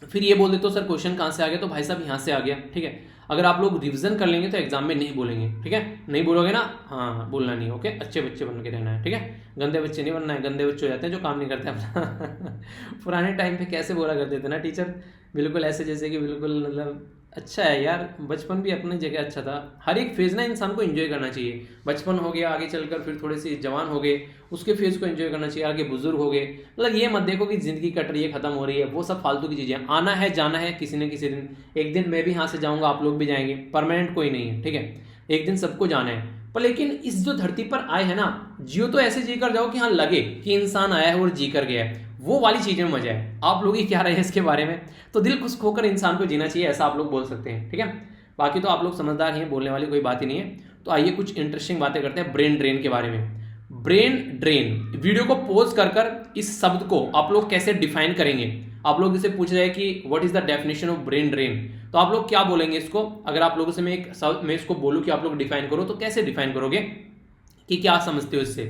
फिर ये बोल देते हो सर क्वेश्चन कहाँ से आ गया, तो भाई साहब यहाँ से आ गया, ठीक है। अगर आप लोग रिवीजन कर लेंगे तो एग्जाम में नहीं बोलेंगे, ठीक है, नहीं बोलोगे ना, हाँ बोलना नहीं, ओके, अच्छे बच्चे बन के रहना है, ठीक है, गंदे बच्चे नहीं बनना है, गंदे बच्चे हो जाते हैं जो काम नहीं करते अपना पुराने टाइम पे कैसे बोला करते थे ना टीचर, बिल्कुल ऐसे जैसे कि बिल्कुल मतलब अच्छा है यार, बचपन भी अपनी जगह अच्छा था। हर एक फेज़ ना इंसान को एंजॉय करना चाहिए, बचपन हो गया, आगे चलकर फिर थोड़े से जवान हो गए, उसके फेज़ को एंजॉय करना चाहिए, आगे बुजुर्ग हो गए, मतलब ये मत देखो कि ज़िंदगी कट रही है, ख़त्म हो रही है, वो सब फालतू की चीज़ें, आना है जाना है किसी न किसी दिन, एक दिन मैं भी यहाँ से जाऊँगा, आप लोग भी जाएंगे, परमानेंट कोई नहीं है, ठीक है, एक दिन सबको जाना है। पर लेकिन इस जो धरती पर आए हैं ना, जियो तो ऐसे जी कर जाओ कि हाँ लगे कि इंसान आया है और जी कर गया है, वो वाली चीज़ें में मजा है। आप लोग ही क्या रहे हैं इसके बारे में, तो दिल खुश खोकर इंसान को जीना चाहिए, ऐसा आप लोग बोल सकते हैं, ठीक है। बाकी तो आप लोग समझदार हैं, बोलने वाली कोई बात ही नहीं है। तो आइए कुछ इंटरेस्टिंग बातें करते हैं ब्रेन ड्रेन के बारे में। ब्रेन ड्रेन, वीडियो को पॉज कर कर इस शब्द को आप लोग कैसे डिफाइन करेंगे, आप लोग इसे पूछ जाए कि what is the definition of brain drain, तो आप लोग क्या बोलेंगे इसको। अगर आप लोगों से मैं इसको बोलूं कि आप लोग डिफाइन करो, तो कैसे डिफाइन करोगे, कि क्या समझते हो इससे।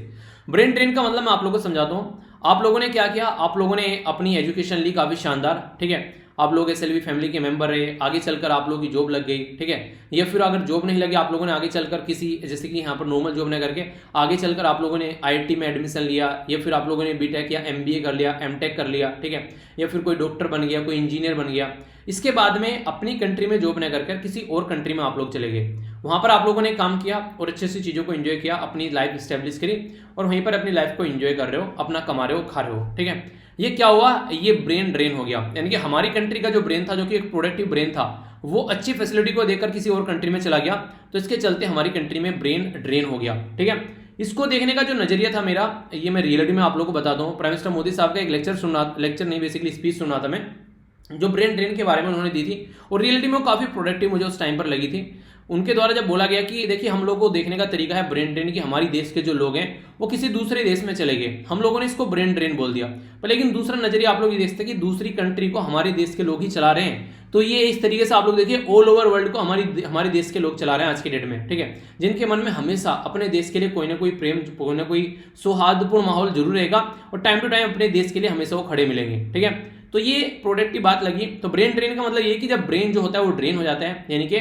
ब्रेन ड्रेन का मतलब मैं आप लोगों को समझाता हूँ। आप लोगों ने क्या किया, आप लोगों ने अपनी एजुकेशन ली काफ़ी शानदार, ठीक है, आप लोग एसएलवी फैमिली के मेंबर रहे, आगे चलकर आप लोगों की जॉब लग गई, ठीक है, या फिर अगर जॉब नहीं लगी, आप लोगों ने आगे चलकर किसी, जैसे कि यहाँ पर नॉर्मल जॉब न करके आगे चलकर आप लोगों ने आईआईटी में एडमिशन लिया, या फिर आप लोगों ने बीटेक या एमबीए कर लिया, एमटेक कर लिया, ठीक है, या फिर कोई डॉक्टर बन गया, कोई इंजीनियर बन गया। इसके बाद में अपनी कंट्री में जॉब न कर किसी और कंट्री में आप लोग चले गए, वहाँ पर आप लोगों ने काम किया और अच्छे से चीज़ों को एंजॉय किया, अपनी लाइफ स्टेब्लिश करी और वहीं पर अपनी लाइफ को एंजॉय कर रहे हो, अपना कमा रहे हो, खा रहे हो, ठीक है। ये क्या हुआ, ये ब्रेन ड्रेन हो गया, यानी कि हमारी कंट्री का जो ब्रेन था, जो कि एक प्रोडक्टिव ब्रेन था, वो अच्छी फैसिलिटी को देकर किसी और कंट्री में चला गया, तो इसके चलते हमारी कंट्री में ब्रेन ड्रेन हो गया, ठीक है। इसको देखने का जो नजरिया था मेरा, ये मैं रियलिटी में आप लोगों को बताता हूँ। प्राइम मिनिस्टर मोदी साहब का एक लेक्चर नहीं बेसिकली स्पीच सुना था मैं, जो ब्रेन ड्रेन के बारे में उन्होंने दी थी, और रियलिटी में वो काफ़ी प्रोडक्टिव मुझे उस टाइम पर लगी थी। उनके द्वारा जब बोला गया कि देखिए हम लोग को देखने का तरीका है ब्रेन ड्रेन की, हमारी देश के जो लोग हैं वो किसी दूसरे देश में चले गए, हम लोगों ने इसको ब्रेन ड्रेन बोल दिया। पर लेकिन दूसरा नजरिया आप लोग ये देखते हैं कि दूसरी कंट्री को हमारे देश के लोग ही चला रहे हैं, तो ये इस तरीके से आप लोग देखिए ऑल ओवर वर्ल्ड को हमारे देश के लोग चला रहे हैं आज के डेट में, ठीक है, जिनके मन में हमेशा अपने देश के लिए कोई ना कोई प्रेम, कोई ना कोई सौहार्दपूर्ण माहौल जरूर रहेगा, और टाइम टू टाइम अपने देश के लिए हमेशा वो खड़े मिलेंगे, ठीक है। तो ये प्रोडक्ट की बात लगी। तो ब्रेन ड्रेन का मतलब ये कि जब ब्रेन जो होता है वो ड्रेन हो जाता है, यानी कि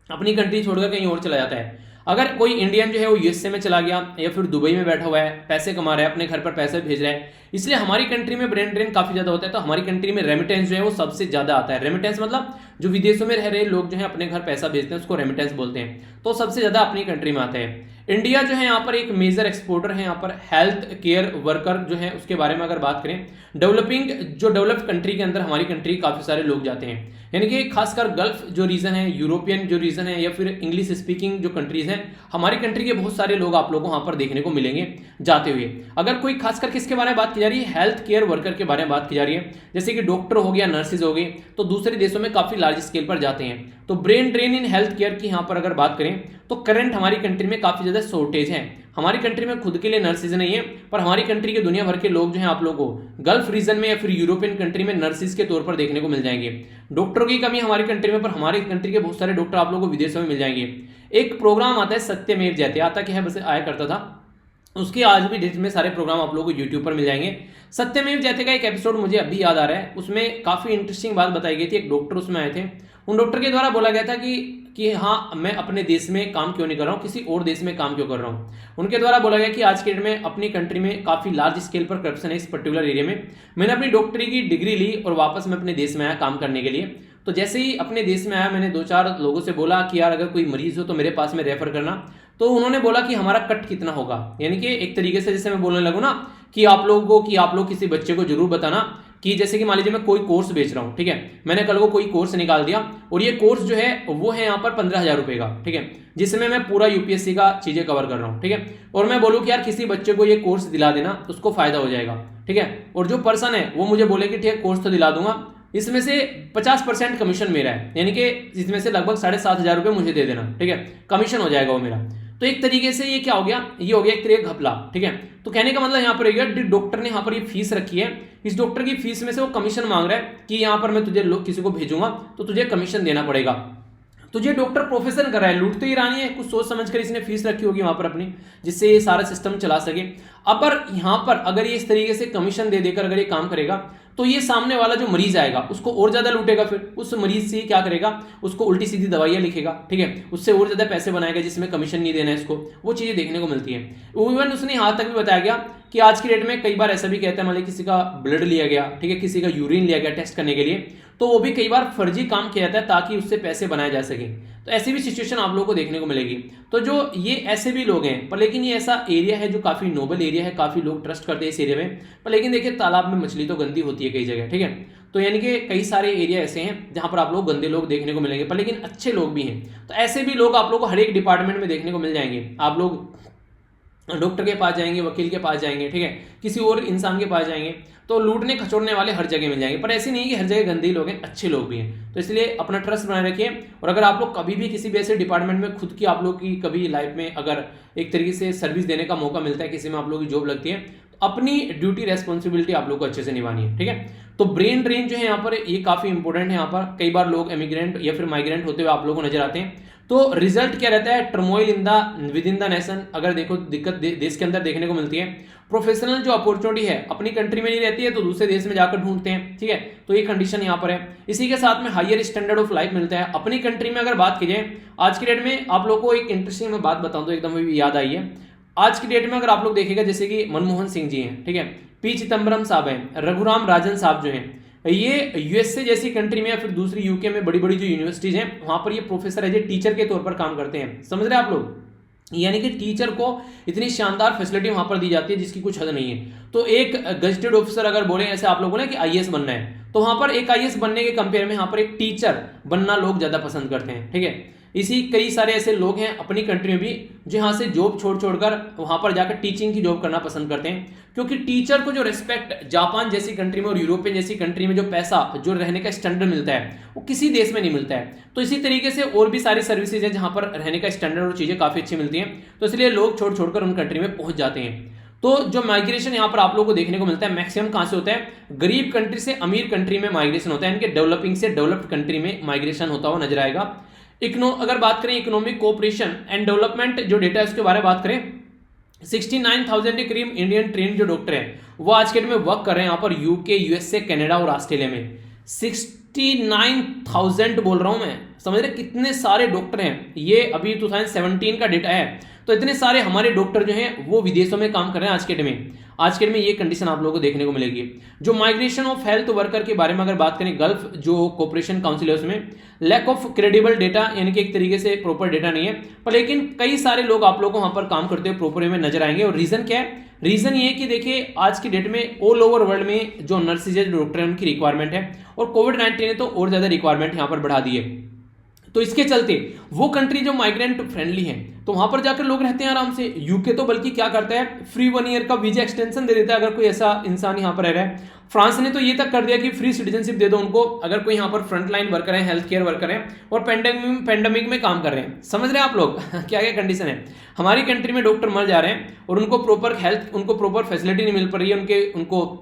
अपनी कंट्री छोड़कर कहीं और चला जाता है। अगर कोई इंडियन जो है वो यूएसए में चला गया, या फिर दुबई में बैठा हुआ है, पैसे कमा रहा है, अपने घर पर पैसे भेज रहा है, इसलिए हमारी कंट्री में ब्रेन ड्रेन काफी ज्यादा होता है। तो हमारी कंट्री में रेमिटेंस जो है वो सबसे ज्यादा आता है। रेमिटेंस मतलब जो विदेशों में रह रहे लोग जो है अपने घर पैसा भेजते हैं, उसको रेमिटेंस बोलते हैं, तो सबसे ज्यादा अपनी कंट्री में आता है। इंडिया जो है यहाँ पर एक मेजर एक्सपोर्टर है, यहाँ पर हेल्थ केयर वर्कर जो है उसके बारे में अगर बात करें, डेवलप्ड कंट्री के अंदर हमारी कंट्री काफी सारे लोग जाते हैं, यानी कि खासकर गल्फ जो रीजन है, यूरोपियन जो रीजन है, या फिर इंग्लिश स्पीकिंग जो कंट्रीज हैं, हमारी कंट्री के बहुत सारे लोग आप लोगों को वहां पर देखने को मिलेंगे जाते हुए। अगर कोई खासकर किसके बारे में बात की जा रही है, हेल्थ केयर वर्कर के बारे में बात की जा रही है, जैसे कि डॉक्टर हो गया, नर्सेज हो गई, तो दूसरे देशों में काफी लार्ज स्केल पर जाते हैं। तो brain drain in health care की यहाँ पर अगर बात करें तो करंट हमारी कंट्री में काफी ज्यादा शॉर्टेज है। हमारी कंट्री में खुद के लिए नर्सेज नहीं है, पर हमारी कंट्री के दुनिया भर के लोग जो हैं आप लोगों को गल्फ रीजन में या फिर यूरोपियन कंट्री में नर्सेज के तौर पर देखने को मिल जाएंगे। डॉक्टरों की कमी हमारी कंट्री में, पर हमारी कंट्री के बहुत सारे डॉक्टर आप लोगों को विदेशों में मिल जाएंगे। एक प्रोग्राम आता है सत्यमेव जयते, आता क्या है, बस आया करता था, उसके आज भी डेट में सारे प्रोग्राम आप लोगों को यूट्यूब पर मिल जाएंगे। सत्यमेव जयते का एक एपिसोड मुझे अभी याद आ रहा है, उसमें काफी इंटरेस्टिंग बात बताई गई थी। एक डॉक्टर उसमें आए थे, उन डॉक्टर के द्वारा बोला गया था कि हाँ मैं अपने देश में काम क्यों नहीं कर रहा हूँ, किसी और देश में काम क्यों कर रहा हूँ। उनके द्वारा बोला गया कि आज के डेट में अपनी कंट्री में काफी लार्ज स्केल पर करप्शन है इस पर्टिकुलर एरिया में। मैंने अपनी डॉक्टरी की डिग्री ली और वापस मैं अपने देश में आया काम करने के लिए। तो जैसे ही अपने देश में आया, मैंने 2-4 लोगों से बोला कि यार अगर कोई मरीज हो तो मेरे पास में रेफर करना। तो उन्होंने बोला कि हमारा कट कितना होगा, यानी कि एक तरीके से जैसे मैं बोलने लगूँ ना कि आप लोग किसी बच्चे को जरूर बताना कि जैसे कि मान लीजिए मैं कोई कोर्स बेच रहा हूँ, ठीक है, मैंने कल को कोई कोर्स निकाल दिया और ये कोर्स जो है वो है यहाँ पर 15,000 रुपए का, ठीक है, जिसमें मैं पूरा यूपीएससी का चीजें कवर कर रहा हूँ, ठीक है, और मैं बोलूँ कि यार किसी बच्चे को ये कोर्स दिला देना तो उसको फायदा हो जाएगा, ठीक है, और जो पर्सन है वो मुझे बोले कि ठीक है कोर्स तो दिला दूंगा, इसमें से 50% कमीशन मेरा है, यानी कि इसमें से लगभग 7,500 रुपए मुझे दे देना, ठीक है, कमीशन हो जाएगा वो मेरा। तो एक तरीके से ये क्या हो गया, ये हो गया एक तरीके घपला, ठीक है। तो कहने का मतलब यहाँ पर डॉक्टर ने यहाँ पर ये फीस रखी है, इस डॉक्टर की फीस में से वो कमीशन मांग रहा है कि यहाँ पर मैं तुझे किसी को भेजूंगा तो तुझे कमीशन देना पड़ेगा। तुझे डॉक्टर प्रोफेशन कर रहा है, लूट तो ही रानी है, कुछ सोच समझ कर इसने फीस रखी होगी वहां पर अपनी, जिससे ये सारा सिस्टम चला सके। अब पर यहाँ पर अगर ये इस तरीके से कमीशन दे देकर अगर ये काम करेगा तो ये सामने वाला जो मरीज आएगा उसको और ज्यादा लूटेगा, फिर उस मरीज से क्या करेगा, उसको उल्टी सीधी दवाइयां लिखेगा, ठीक है, उससे और ज्यादा पैसे बनाएगा जिसमें कमीशन नहीं देना है इसको, वो चीजें देखने को मिलती है। इवन उसने यहाँ तक भी बताया गया कि आज की डेट में कई बार ऐसा भी कहता है, मान लीजिए किसी का ब्लड लिया गया, ठीक है, किसी का यूरिन लिया गया टेस्ट करने के लिए, तो वो भी कई बार फर्जी काम किया जाता है ताकि उससे पैसे बनाए जा सके। तो ऐसी भी सिचुएशन आप लोगों को देखने को मिलेगी। तो जो ये ऐसे भी लोग हैं, पर लेकिन ये ऐसा एरिया है जो काफी नोबल एरिया है, काफी लोग ट्रस्ट करते हैं इस एरिया में। पर लेकिन देखिए तालाब में मछली तो गंदी होती है कई जगह, ठीक है, तो यानी कि कई सारे एरिया ऐसे हैं जहां पर आप लोग गंदे लोग देखने को मिलेंगे, पर लेकिन अच्छे लोग भी हैं। तो ऐसे भी लोग आप लोग को हर एक डिपार्टमेंट में देखने को मिल जाएंगे। आप लोग डॉक्टर के पास जाएंगे, वकील के पास जाएंगे, ठीक है, किसी और इंसान के पास जाएंगे, तो लूटने खचोड़ने वाले हर जगह मिल जाएंगे। पर ऐसे नहीं कि हर जगह गंदे लोग हैं, अच्छे लोग भी हैं। तो इसलिए अपना ट्रस्ट बनाए रखिए। और अगर आप लोग कभी भी किसी भी ऐसे डिपार्टमेंट में खुद की आप लोग की कभी लाइफ में अगर एक तरीके से सर्विस देने का मौका मिलता है, किसी में आप लोग की जॉब लगती है, तो अपनी ड्यूटी रेस्पॉन्सिबिलिटी आप लोग को अच्छे से निभानी है, ठीक है। तो ब्रेन ड्रेन जो है यहाँ पर ये काफी इंपॉर्टेंट है। यहाँ पर कई बार लोग इमिग्रेंट या फिर माइग्रेंट होते हुए आप लोगों को नजर आते हैं। तो रिजल्ट क्या रहता है, turmoil in the with in the nation. अगर देखो दिक्कत देश के अंदर देखने को मिलती है। प्रोफेशनल जो अपॉर्चुनिटी है अपनी कंट्री में नहीं रहती है तो दूसरे देश में जाकर ढूंढते हैं, ठीक है, तो ये कंडीशन यहाँ पर है। इसी के साथ में हायर स्टैंडर्ड ऑफ लाइफ मिलता है अपनी कंट्री में। अगर बात की जाए आज की डेट में, आप लोग को एक इंटरेस्टिंग मैं बात बताऊं तो एकदम याद आई है। आज की डेट में अगर आप लोग देखेगा, जैसे कि मनमोहन सिंह जी हैं, ठीक है, पी चिदम्बरम साहब हैं, रघुराम राजन साहब जो हैं, ये यूएसए जैसी कंट्री में या फिर दूसरी यूके में बड़ी बड़ी जो यूनिवर्सिटीज हैं वहां पर ये प्रोफेसर एज ए टीचर के तौर पर काम करते हैं। समझ रहे हैं आप लोग, यानी कि टीचर को इतनी शानदार फैसिलिटी वहां पर दी जाती है जिसकी कुछ हद नहीं है। तो एक गजेटेड ऑफिसर अगर बोले, ऐसे आप लोगों ने कि आईएएस बनना है, तो वहां पर एक आईएएस बनने के कंपेयर में यहाँ पर एक टीचर बनना लोग ज्यादा पसंद करते हैं, ठीक है। इसी कई सारे ऐसे लोग हैं अपनी कंट्री में भी जो यहाँ से जॉब छोड़कर वहां पर जाकर टीचिंग की जॉब करना पसंद करते हैं, क्योंकि टीचर को जो रिस्पेक्ट जापान जैसी कंट्री में और यूरोपियन जैसी कंट्री में जो पैसा, जो रहने का स्टैंडर्ड मिलता है, वो किसी देश में नहीं मिलता है। तो इसी तरीके से और भी सारी सर्विसेज है जहां पर रहने का स्टैंडर्ड और चीजें काफी अच्छी मिलती हैं, तो इसलिए लोग छोड़कर उन कंट्री में पहुंच जाते हैं। तो जो माइग्रेशन यहाँ पर आप लोगों को देखने को मिलता है मैक्सिमम कहां से होता है, गरीब कंट्री से अमीर कंट्री में माइग्रेशन होता है, इनके डेवलपिंग से डेवलप्ड कंट्री में माइग्रेशन होता हुआ नजर आएगा। अगर बात करें इकोनॉमिक कोऑपरेशन एंड डेवलपमेंट जो डेटा है उसके बारे में बात करें, 69,000 के करीब इंडियन ट्रेन जो डॉक्टर हैं वो आज के डेट में वर्क कर रहे हैं यहाँ पर यूके, यूएसए, कनाडा और ऑस्ट्रेलिया में। 69,000 बोल रहा हूं मैं, समझ रहे कितने सारे डॉक्टर हैं। ये अभी 2017 का डेटा है, तो इतने सारे हमारे डॉक्टर जो हैं वो विदेशों में काम कर रहे हैं आज के डेट में। आज के डेट में ये कंडीशन आप लोगों को देखने को मिलेगी। जो माइग्रेशन ऑफ हेल्थ वर्कर के बारे में अगर बात करें, गल्फ जो कोऑपरेशन काउंसिल है उसमें लैक ऑफ क्रेडिबल डेटा, यानी कि एक तरीके से प्रॉपर डेटा नहीं है, पर लेकिन कई सारे लोग आप लोगों को वहां पर काम करते हुए प्रॉपर वे में नजर आएंगे। और रीजन क्या है, रीजन ये है कि देखिए आज की डेट में ऑल ओवर वर्ल्ड में जो नर्सेज है, जो डॉक्टर है, उनकी रिक्वायरमेंट है, और कोविड-19 ने तो और ज्यादा रिक्वायरमेंट यहां पर बढ़ा दी है। तो इसके चलते वो कंट्री जो माइग्रेंट फ्रेंडली है तो वहां पर जाकर लोग रहते हैं आराम से। यूके तो बल्कि क्या करता है, फ्री 1 ईयर का वीजा एक्सटेंशन दे देता है अगर कोई ऐसा इंसान यहां पर रह रहा है। फ्रांस ने तो ये तक कर दिया कि फ्री सिटीजनशिप दे दो उनको अगर कोई यहाँ पर फ्रंटलाइन वर्कर है, हेल्थ केयर वर्कर है और पेंडेमिक में काम कर रहे हैं। समझ रहे हैं आप लोग क्या क्या कंडीशन है। हमारी कंट्री में डॉक्टर मर जा रहे हैं और उनको प्रॉपर हेल्थ, उनको प्रॉपर फैसिलिटी नहीं मिल पा रही है, उनको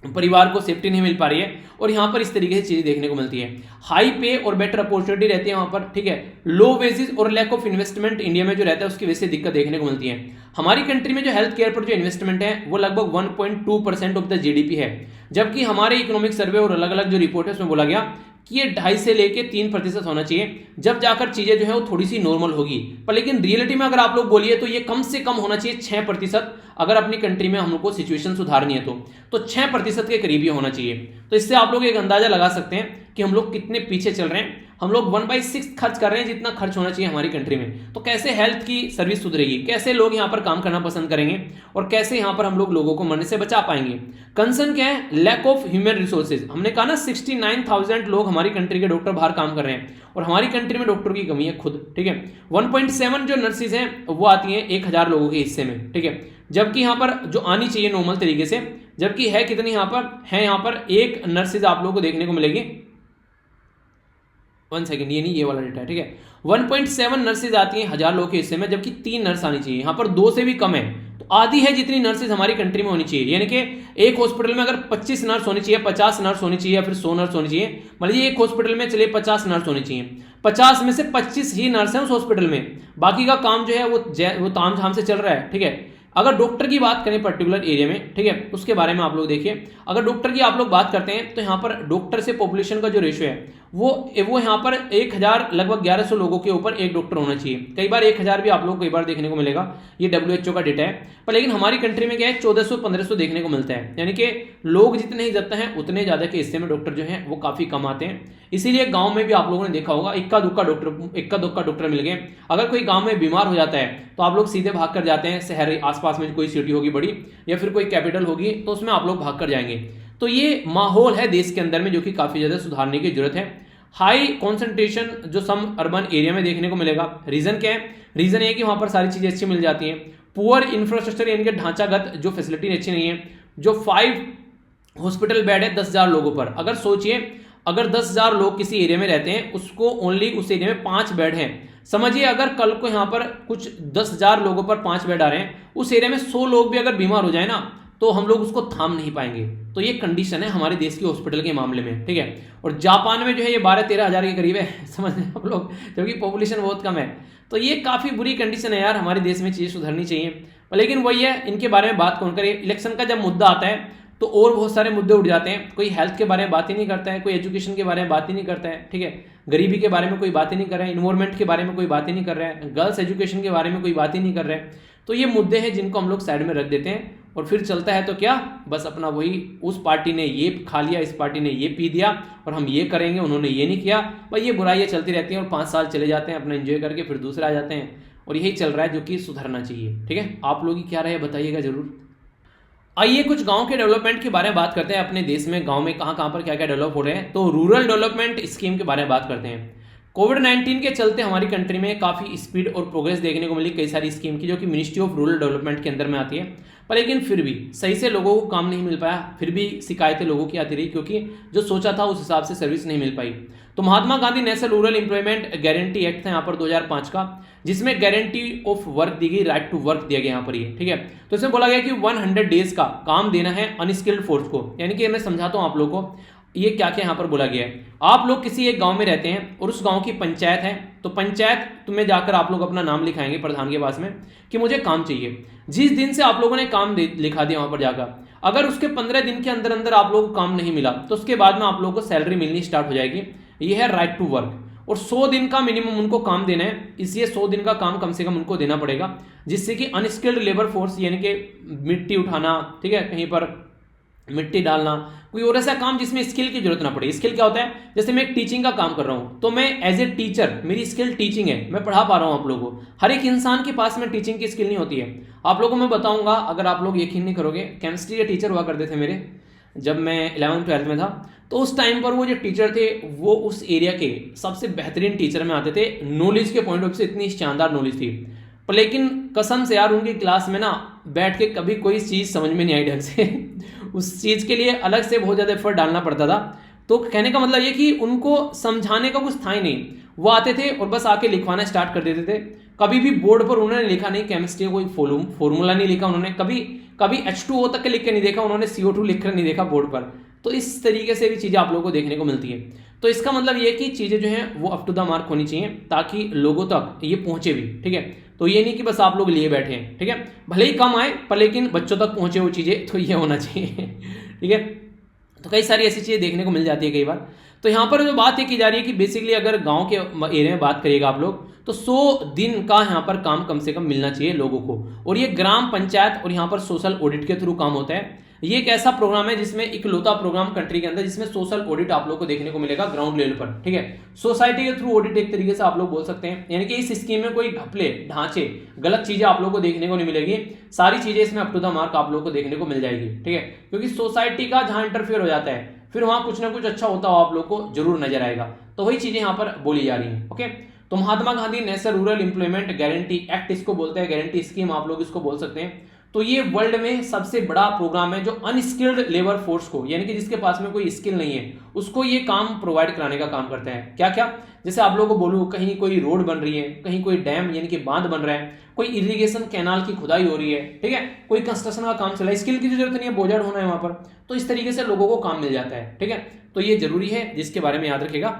परिवार को सेफ्टी नहीं मिल पा रही है, और यहाँ पर इस तरीके से चीजें देखने को मिलती है। हाई पे और बेटर अपॉर्चुनिटी रहती है वहां पर, ठीक है। लो वेजेस और लैक ऑफ इन्वेस्टमेंट इंडिया में जो रहता है उसकी वजह से दिक्कत देखने को मिलती है। हमारी कंट्री में जो हेल्थ केयर पर जो इन्वेस्टमेंट है वो लगभग 1.2% ऑफ द जीडीपी है, जबकि हमारे इकोनॉमिक सर्वे और अलग अलग जो रिपोर्ट है उसमें बोला गया कि ये 2.5 से लेके 3% होना चाहिए, जब जाकर चीजें जो है वो थोड़ी सी नॉर्मल होगी। पर लेकिन रियलिटी में अगर आप लोग बोलिए तो ये कम से कम होना चाहिए 6%, अगर अपनी कंट्री में हम लोग को सिचुएशन सुधारनी है तो 6% के करीब ये होना चाहिए। तो इससे आप लोग एक अंदाजा लगा सकते हैं कि हम लोग कितने पीछे चल रहे हैं। हम लोग 1/6 खर्च कर रहे हैं जितना खर्च होना चाहिए हमारी कंट्री में। तो कैसे हेल्थ की सर्विस सुधरेगी, कैसे लोग यहाँ पर काम करना पसंद करेंगे, और कैसे यहाँ पर हम लोग लोगों को मरने से बचा पाएंगे। कंसर्न क्या है, लैक ऑफ ह्यूमन रिसोर्सेज। हमने कहा ना 69,000 लोग हमारी कंट्री के डॉक्टर बाहर काम कर रहे हैं और हमारी कंट्री में डॉक्टर की कमी है खुद, ठीक है। 1.7 जो नर्सिस हैं वो आती हैं 1,000 लोगों के हिस्से में, ठीक है, जबकि यहाँ पर जो आनी चाहिए नॉर्मल तरीके से, जबकि है कितनी यहाँ पर एक नर्सिस आप लोगों को देखने को मिलेगी। 1 सेकेंड, ये नहीं, ये वाला डेटा है, ठीक है। 1.7 नर्सेज आती हैं 1,000 लोगों के हिस्से में, जबकि 3 नर्स आनी चाहिए। यहाँ पर 2 से भी कम है, तो आधी है जितनी नर्सेज हमारी कंट्री में होनी चाहिए। यानी कि एक हॉस्पिटल में अगर 25 नर्स होनी चाहिए, 50 नर्स होनी चाहिए या फिर 100 नर्स होनी चाहिए, मान लीजिए एक हॉस्पिटल में चलिए 50 नर्स होनी चाहिए, 50 में से 25 ही नर्स हैं उस हॉस्पिटल में, बाकी का काम जो है वो तामझाम से चल रहा है, ठीक है। अगर डॉक्टर की बात करें पर्टिकुलर एरिया में, ठीक है, उसके बारे में आप लोग देखिए, अगर डॉक्टर की आप लोग बात करते हैं तो यहाँ पर डॉक्टर से पॉपुलेशन का जो रेशियो है वो यहाँ पर 1000 लगभग 1100 लोगों के ऊपर एक डॉक्टर होना चाहिए। कई बार 1000 भी आप लोग कई बार देखने को मिलेगा, ये WHO का डेटा है। पर लेकिन हमारी कंट्री में क्या है, 1400-1500 देखने को मिलता है, यानी कि लोग जितने ही ज्यादा हैं उतने ज्यादा के हिस्से में डॉक्टर जो हैं वो काफी कम आते हैं। इसीलिए गांव में भी आप लोगों ने देखा होगा इक्का दुक्का डॉक्टर मिल गए। अगर कोई गांव में बीमार हो जाता है तो आप लोग सीधे भाग कर जाते हैं, शहर आसपास में कोई सिटी होगी बड़ी या फिर कोई कैपिटल होगी तो उसमें आप लोग भाग कर जाएंगे। तो ये माहौल है देश के अंदर में जो कि काफी ज्यादा सुधारने की जरूरत है। हाई कॉन्सेंट्रेशन जो सम अर्बन एरिया में देखने को मिलेगा। रीजन क्या है? रीजन ये कि वहां पर सारी चीजें अच्छी मिल जाती हैं। पुअर इंफ्रास्ट्रक्चर यानी कि ढांचागत जो फैसिलिटी अच्छी नहीं है। जो 5 हॉस्पिटल बेड है 10,000 लोगों पर। अगर सोचिए, अगर 10,000 लोग किसी एरिया में रहते हैं, उसको ओनली उस एरिया में 5 बेड हैं। समझिए अगर कल को यहाँ पर कुछ 10,000 लोगों पर 5 बेड आ रहे हैं, उस एरिया में 100 लोग भी अगर बीमार हो जाए ना तो हम लोग उसको थाम नहीं पाएंगे। तो ये कंडीशन है हमारे देश की हॉस्पिटल के मामले में, ठीक है। और जापान में जो है ये 12-13 हज़ार के करीब है, समझ रहे हैं आप लोग, क्योंकि पॉपुलेशन बहुत कम है। तो ये काफ़ी बुरी कंडीशन है यार, हमारे देश में चीज़ें सुधरनी चाहिए। लेकिन वही है, इनके बारे में बात कौन करे। इलेक्शन का जब मुद्दा आता है तो और बहुत सारे मुद्दे उठ जाते हैं। कोई हेल्थ के बारे में बात ही नहीं करता है, कोई एजुकेशन के बारे में बात ही नहीं करता है, ठीक है, गरीबी के बारे में कोई बात ही नहीं कर रहा है, इन्वायरमेंट के बारे में कोई बात ही नहीं कर रहा है, गर्ल्स एजुकेशन के बारे में कोई बात ही नहीं कर रहा है। तो ये मुद्दे हैं जिनको हम लोग साइड में रख देते हैं और फिर चलता है तो क्या, बस अपना वही, उस पार्टी ने ये खा लिया, इस पार्टी ने ये पी दिया और हम ये करेंगे, उन्होंने ये नहीं किया। भाई ये बुराइयाँ चलती रहती हैं और 5 साल चले जाते हैं अपना एंजॉय करके, फिर दूसरे आ जाते हैं और यही चल रहा है जो कि सुधरना चाहिए, ठीक है। आप लोग की क्या राय है बताइएगा जरूर। आइए कुछ गांव के डेवलपमेंट के बारे में बात करते हैं। अपने देश में गांव में कहां पर क्या क्या डेवलप हो रहे हैं, तो रूरल डेवलपमेंट स्कीम के बारे में बात करते हैं। कोविड-19 के चलते हमारी कंट्री में काफ़ी स्पीड और प्रोग्रेस देखने को मिली कई सारी स्कीम की, जो कि मिनिस्ट्री ऑफ रूरल डेवलपमेंट के अंदर में आती है। पर लेकिन फिर भी सही से लोगों को काम नहीं मिल पाया, फिर भी शिकायतें लोगों की आती रही, क्योंकि जो सोचा था उस हिसाब से सर्विस नहीं मिल पाई। तो Mahatma Gandhi national rural employment guarantee act था यहाँ पर 2005 का, जिसमें गारंटी ऑफ वर्क दी गई, राइट टू वर्क दिया गया यहाँ पर ये, ठीक है। तो इसमें बोला गया कि 100 डेज का काम देना है अनस्किल्ड फोर्स को। यानी कि मैं समझाता हूँ आप लोगों को ये क्या क्या यहाँ पर बोला गया है। आप लोग किसी एक गांव में रहते हैं और उस गांव की पंचायत है, तो पंचायत तुम्हें जाकर आप लोग अपना नाम लिखाएंगे प्रधान के पास में कि मुझे काम चाहिए। जिस दिन से आप लोगों ने काम लिखा दिया वहां पर जाकर, अगर उसके 15 दिन के अंदर अंदर आप लोगों को काम नहीं मिला तो उसके बाद में आप लोगों को सैलरी मिलनी स्टार्ट हो जाएगी। यह है राइट टू वर्क। और 100 दिन का मिनिमम उनको काम देना है, इसलिए 100 दिन का काम कम से कम उनको देना पड़ेगा, जिससे कि अनस्किल्ड लेबर फोर्स यानी कि मिट्टी उठाना, ठीक है, कहीं पर मिट्टी डालना, कोई और ऐसा काम जिसमें स्किल की जरूरत ना पड़े। स्किल क्या होता है, जैसे मैं एक टीचिंग का काम कर रहा हूं तो मैं एज ए टीचर, मेरी स्किल टीचिंग है, मैं पढ़ा पा रहा हूं आप लोगों को। हर एक इंसान के पास में टीचिंग की स्किल नहीं होती है। आप लोगों को मैं बताऊंगा, अगर आप लोग यकीन नहीं करोगे, केमिस्ट्री के टीचर हुआ करते थे मेरे, जब मैं 11th-12th में था, तो उस टाइम पर वो जो टीचर थे वो उस एरिया के सबसे बेहतरीन टीचर में आते थे। नॉलेज के पॉइंट ऑफ व्यू से इतनी शानदार नॉलेज थी, पर लेकिन कसम से यार उनकी क्लास में ना बैठ के कभी कोई चीज़ समझ में नहीं आई ढंग से उस चीज़ के लिए अलग से बहुत ज़्यादा एफर्ट डालना पड़ता था। तो कहने का मतलब ये कि उनको समझाने का कुछ था ही नहीं, वो आते थे और बस आके लिखवाना स्टार्ट कर देते थे। कभी भी बोर्ड पर उन्होंने लिखा नहीं केमिस्ट्री का कोई फॉर्मूला नहीं लिखा उन्होंने, कभी H2O तक के लिख के नहीं देखा उन्होंने, CO2 लिख कर नहीं देखा बोर्ड पर। तो इस तरीके से भी चीज़ें आप लोगों को देखने को मिलती है। तो इसका मतलब ये कि चीज़ें जो हैं वो अप टू द मार्क होनी चाहिए ताकि लोगों तक ये पहुंचे भी, ठीक है। तो ये नहीं कि बस आप लोग लिए बैठे हैं, ठीक है, भले ही कम आए पर लेकिन बच्चों तक पहुंचे वो चीज़ें, तो ये होना चाहिए ठीक है। तो कई सारी ऐसी चीज़ें देखने को मिल जाती है कई बार। तो यहाँ पर जो बात ये की जा रही है कि बेसिकली अगर गांव के एरिया में बात करिएगा आप लोग, तो 100 दिन का यहाँ पर काम कम से कम मिलना चाहिए लोगों को। और ये ग्राम पंचायत और यहाँ पर सोशल ऑडिट के थ्रू काम होता है। ये एक ऐसा प्रोग्राम है जिसमें इकलौता प्रोग्राम कंट्री के अंदर जिसमें सोशल ऑडिट आप लोग को देखने को मिलेगा ग्राउंड लेवल पर, ठीक है। सोसाइटी के थ्रू ऑडिट एक तरीके से आप लोग बोल सकते हैं, यानी कि इस स्कीम में कोई घपले, ढांचे, गलत चीजें आप लोग को देखने को नहीं मिलेगी। सारी चीजें इसमें अप टू द मार्क आप लोग को देखने को मिल जाएगी, ठीक है। क्योंकि सोसाइटी का जहां इंटरफेयर हो जाता है फिर वहां कुछ ना कुछ अच्छा होता हो आप लोग को जरूर नजर आएगा। तो वही चीजें यहाँ पर बोली जा रही है, ओके। तो Mahatma Gandhi national rural employment guarantee act इसको बोलते हैं, गारंटी स्कीम आप लोग इसको बोल सकते हैं। तो ये वर्ल्ड में सबसे बड़ा प्रोग्राम है जो अनस्किल्ड लेबर फोर्स को, यानी कि जिसके पास में कोई स्किल नहीं है, उसको ये काम प्रोवाइड कराने का काम करते हैं। क्या क्या, जैसे आप लोगों को बोलूं, कहीं कोई रोड बन रही है, कहीं कोई डैम यानी कि बांध बन रहा है, कोई इरिगेशन कैनाल की खुदाई हो रही है, ठीक है, कोई कंस्ट्रक्शन का काम चल रहा है, स्किल की जरूरत नहीं है, बोझड़ होना है वहां पर, तो इस तरीके से लोगों को काम मिल जाता है, ठीक है। तो ये जरूरी है, जिसके बारे में याद रखेगा।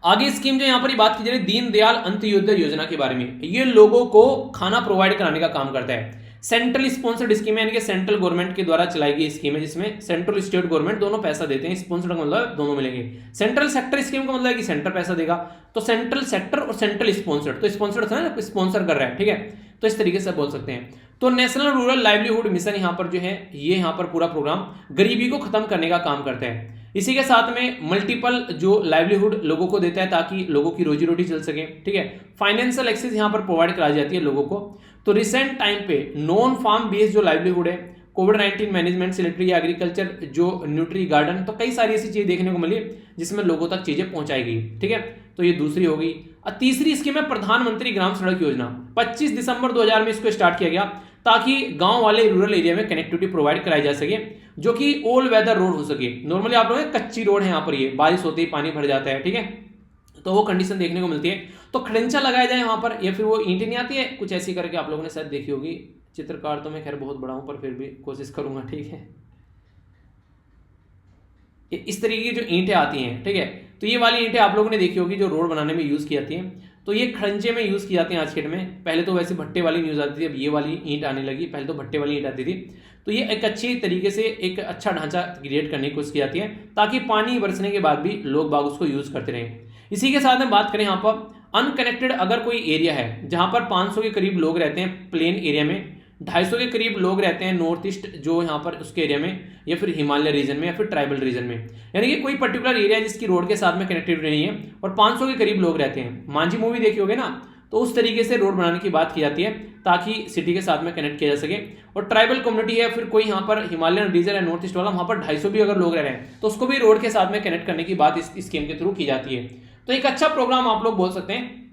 आगे स्कीम जो यहाँ पर बात की जा रही है दीनदयाल अंत्योदय योजना के बारे में, ये लोगों को खाना प्रोवाइड कराने का काम करता है। सेंट्रल स्पॉन्सर्ड स्कीम है, यानी कि सेंट्रल गवर्नमेंट के द्वारा चलाई गई स्कीम है, जिसमें सेंट्रल स्टेट गवर्नमेंट दोनों पैसा देते हैं। स्पॉन्सर्ड का मतलब दोनों मिलेंगे। सेंट्रल सेक्टर स्कीम का मतलब है कि सेंटर पैसा देगा, तो सेंट्रल सेक्टर और सेंट्रल स्पॉन्सर्ड, तो स्पॉन्सर्ड है ना, स्पॉन्सर कर रहा है, ठीक है, तो इस तरीके से बोल सकते हैं। तो नेशनल रूरल लाइवलीहुड मिशन यहाँ पर जो है, ये यहाँ पर पूरा प्रोग्राम गरीबी को खत्म करने का काम करता है। इसी के साथ में मल्टीपल जो लाइवलीहुड लोगों को देता है ताकि लोगों की रोजी रोटी चल सके, ठीक है। फाइनेंशियल एक्सेस यहाँ पर प्रोवाइड कराई जाती है लोगों को। तो रिसेंट टाइम पे नॉन फार्म बेस्ड जो लाइवलीहुड है, कोविड-19 मैनेजमेंट सिलेक्ट्री एग्रीकल्चर, जो न्यूट्री गार्डन, तो कई सारी ऐसी चीजें देखने को मिली जिसमें लोगों तक चीजें पहुंचाई गई, ठीक है। तो ये दूसरी होगी। और तीसरी स्कीम है प्रधानमंत्री ग्राम सड़क योजना। 25 दिसंबर 2000 में इसको स्टार्ट किया गया ताकि गांव वाले रूरल एरिया में कनेक्टिविटी प्रोवाइड कराई जा सके, जो कि ऑल वेदर रोड हो सके। नॉर्मली आप लोग कच्ची रोड है यहाँ पर, ये बारिश होते ही पानी भर जाता है, ठीक है, तो वो कंडीशन देखने को मिलती है। तो खड़ंचा लगाया जाए वहां पर, या फिर वो ईंटें नहीं आती है कुछ ऐसी करके, आप लोगों ने शायद देखी होगी। चित्रकार तो मैं खैर बहुत बड़ा हूं पर फिर भी कोशिश करूंगा, ठीक है। इस तरीके की जो ईंटें आती हैं, ठीक है, तो ये वाली ईंटें आप लोगों ने देखी होगी जो रोड बनाने में यूज की जाती हैं। तो ये खड़ंचे में यूज की जाती हैं आज के डेट में। पहले तो वैसे भट्टे वाली यूज आती थी, अब ये वाली ईंट आने लगी, पहले तो भट्टे वाली ईंट आती थी। तो ये एक अच्छी तरीके से एक अच्छा ढांचा क्रिएट करने की कोशिश की जाती है ताकि पानी बरसने के बाद भी लोग बाग उसको यूज करते रहें। इसी के साथ में बात करें यहाँ पर अनकनेक्टेड अगर कोई एरिया है जहां पर 500 के करीब लोग रहते हैं प्लेन एरिया में, 250 के करीब लोग रहते हैं नॉर्थ ईस्ट जो यहाँ पर उसके एरिया में, या फिर हिमालय रीजन में, या फिर ट्राइबल रीजन में, यानी कि कोई पर्टिकुलर एरिया जिसकी रोड के साथ में कनेक्टिविटी नहीं है और 500 के करीब लोग रहते हैं। मांझी मूवी देखी होगी ना, तो उस तरीके से रोड बनाने की बात की जाती है ताकि सिटी के साथ में कनेक्ट किया जा सके। और ट्राइबल कम्युनिटी है, फिर कोई यहाँ पर हिमालयन रीजन है नॉर्थ ईस्ट वाला, वहां पर 250 भी अगर लोग रह रहे हैं तो उसको भी रोड के साथ में कनेक्ट करने की बात इस स्कीम के थ्रू की जाती है। तो एक अच्छा प्रोग्राम आप लोग बोल सकते हैं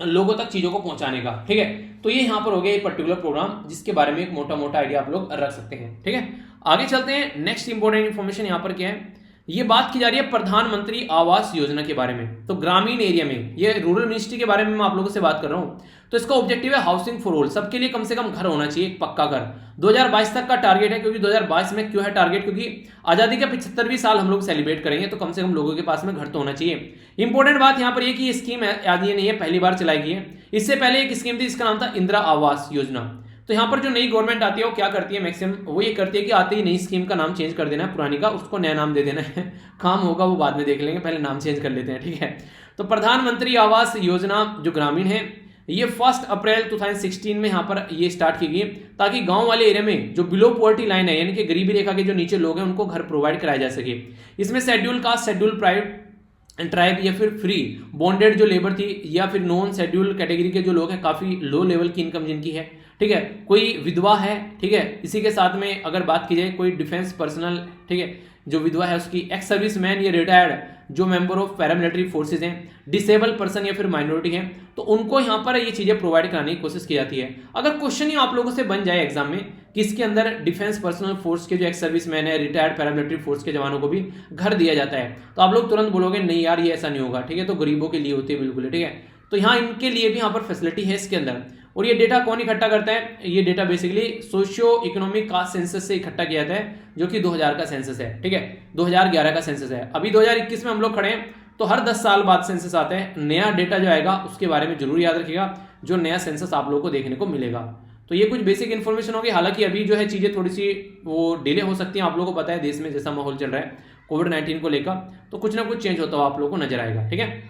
लोगों तक चीजों को पहुंचाने का, ठीक है। तो ये यहां पर हो गया एक पर्टिकुलर प्रोग्राम जिसके बारे में एक मोटा मोटा आइडिया आप लोग रख सकते हैं, ठीक है। आगे चलते हैं। नेक्स्ट इंपॉर्टेंट इंफॉर्मेशन यहां पर क्या है, ये बात की जा रही है प्रधानमंत्री आवास योजना के बारे में। तो ग्रामीण एरिया में, ये रूरल मिनिस्ट्री के बारे में मैं आप लोगों से बात कर रहा हूं। तो इसका ऑब्जेक्टिव है हाउसिंग फॉर ऑल, सबके लिए कम से कम घर होना चाहिए, एक पक्का घर। 2022 तक का टारगेट है, क्योंकि 2022 में क्यों है टारगेट, क्योंकि आजादी के 75वीं साल हम लोग सेलिब्रेट करेंगे, तो कम से कम लोगों के पास में घर तो होना चाहिए। इंपॉर्टेंट बात यहां पर यह कि ये स्कीम याद ये नहीं है पहली बार चलाई गई है, इससे पहले एक स्कीम थी इसका नाम था इंदिरा आवास योजना। तो यहाँ पर जो नई गवर्नमेंट आती है वो क्या करती है, मैक्सिमम वो ये करती है कि आते ही नई स्कीम का नाम चेंज कर देना है, पुरानी का उसको नया नाम दे देना है। काम होगा वो बाद में देख लेंगे, पहले नाम चेंज कर लेते हैं, ठीक है। तो प्रधानमंत्री आवास योजना जो ग्रामीण है, ये 1 अप्रैल 2016 में यहाँ पर ये स्टार्ट की गई ताकि गांव वाले एरिया में जो बिलो पॉवर्टी लाइन है, यानी कि गरीबी रेखा के जो नीचे लोग हैं, उनको घर प्रोवाइड कराया जा सके। इसमें शेड्यूल कास्ट, शेड्यूल ट्राइब या फिर फ्री बॉन्डेड जो लेबर थी, या फिर नॉन शेड्यूल कैटेगरी के जो लोग हैं, काफी लो लेवल की इनकम जिनकी है, ठीक है, कोई विधवा है, ठीक है। इसी के साथ में अगर बात की जाए कोई डिफेंस पर्सनल, ठीक है, जो विधवा है उसकी, एक्स सर्विसमैन या रिटायर्ड जो मेंबर ऑफ पैरामिलिट्री फोर्सेज हैं, डिसेबल पर्सन या फिर माइनॉरिटी हैं, तो उनको यहाँ पर ये चीजें प्रोवाइड कराने की कोशिश की जाती है। अगर क्वेश्चन ही आप लोगों से बन जाए एग्जाम में कि इसके अंदर डिफेंस पर्सनल फोर्स के जो एक्स सर्विसमैन है, रिटायर्ड पैरामिलिट्री फोर्स के जवानों को भी घर दिया जाता है, तो आप लोग तुरंत बोलोगे नहीं यार ये ऐसा नहीं होगा, ठीक है, तो गरीबों के लिए होती है बिल्कुल, ठीक है। तो यहाँ इनके लिए भी यहाँ पर फैसिलिटी है इसके अंदर। और ये डेटा कौन इकट्ठा करता है, ये data basically socio economic caste census से इकट्ठा किया जाता है, जो कि 2000 का सेंसस है, ठीक है, 2011 का सेंसस है। अभी 2021 में हम लोग खड़े हैं, तो हर 10 साल बाद सेंसस आते हैं, नया डेटा जो आएगा उसके बारे में जरूर याद रखिएगा, जो नया सेंसस आप लोगों को देखने को मिलेगा। तो ये कुछ बेसिक इन्फॉर्मेशन होगी। हालांकि अभी जो है चीजें थोड़ी सी वो डिले हो सकती हैं, आप लोगों को पता है देश में जैसा माहौल चल रहा है कोविड-19 को लेकर, तो कुछ ना कुछ चेंज होता हुआ आप लोगों को नजर आएगा, ठीक है।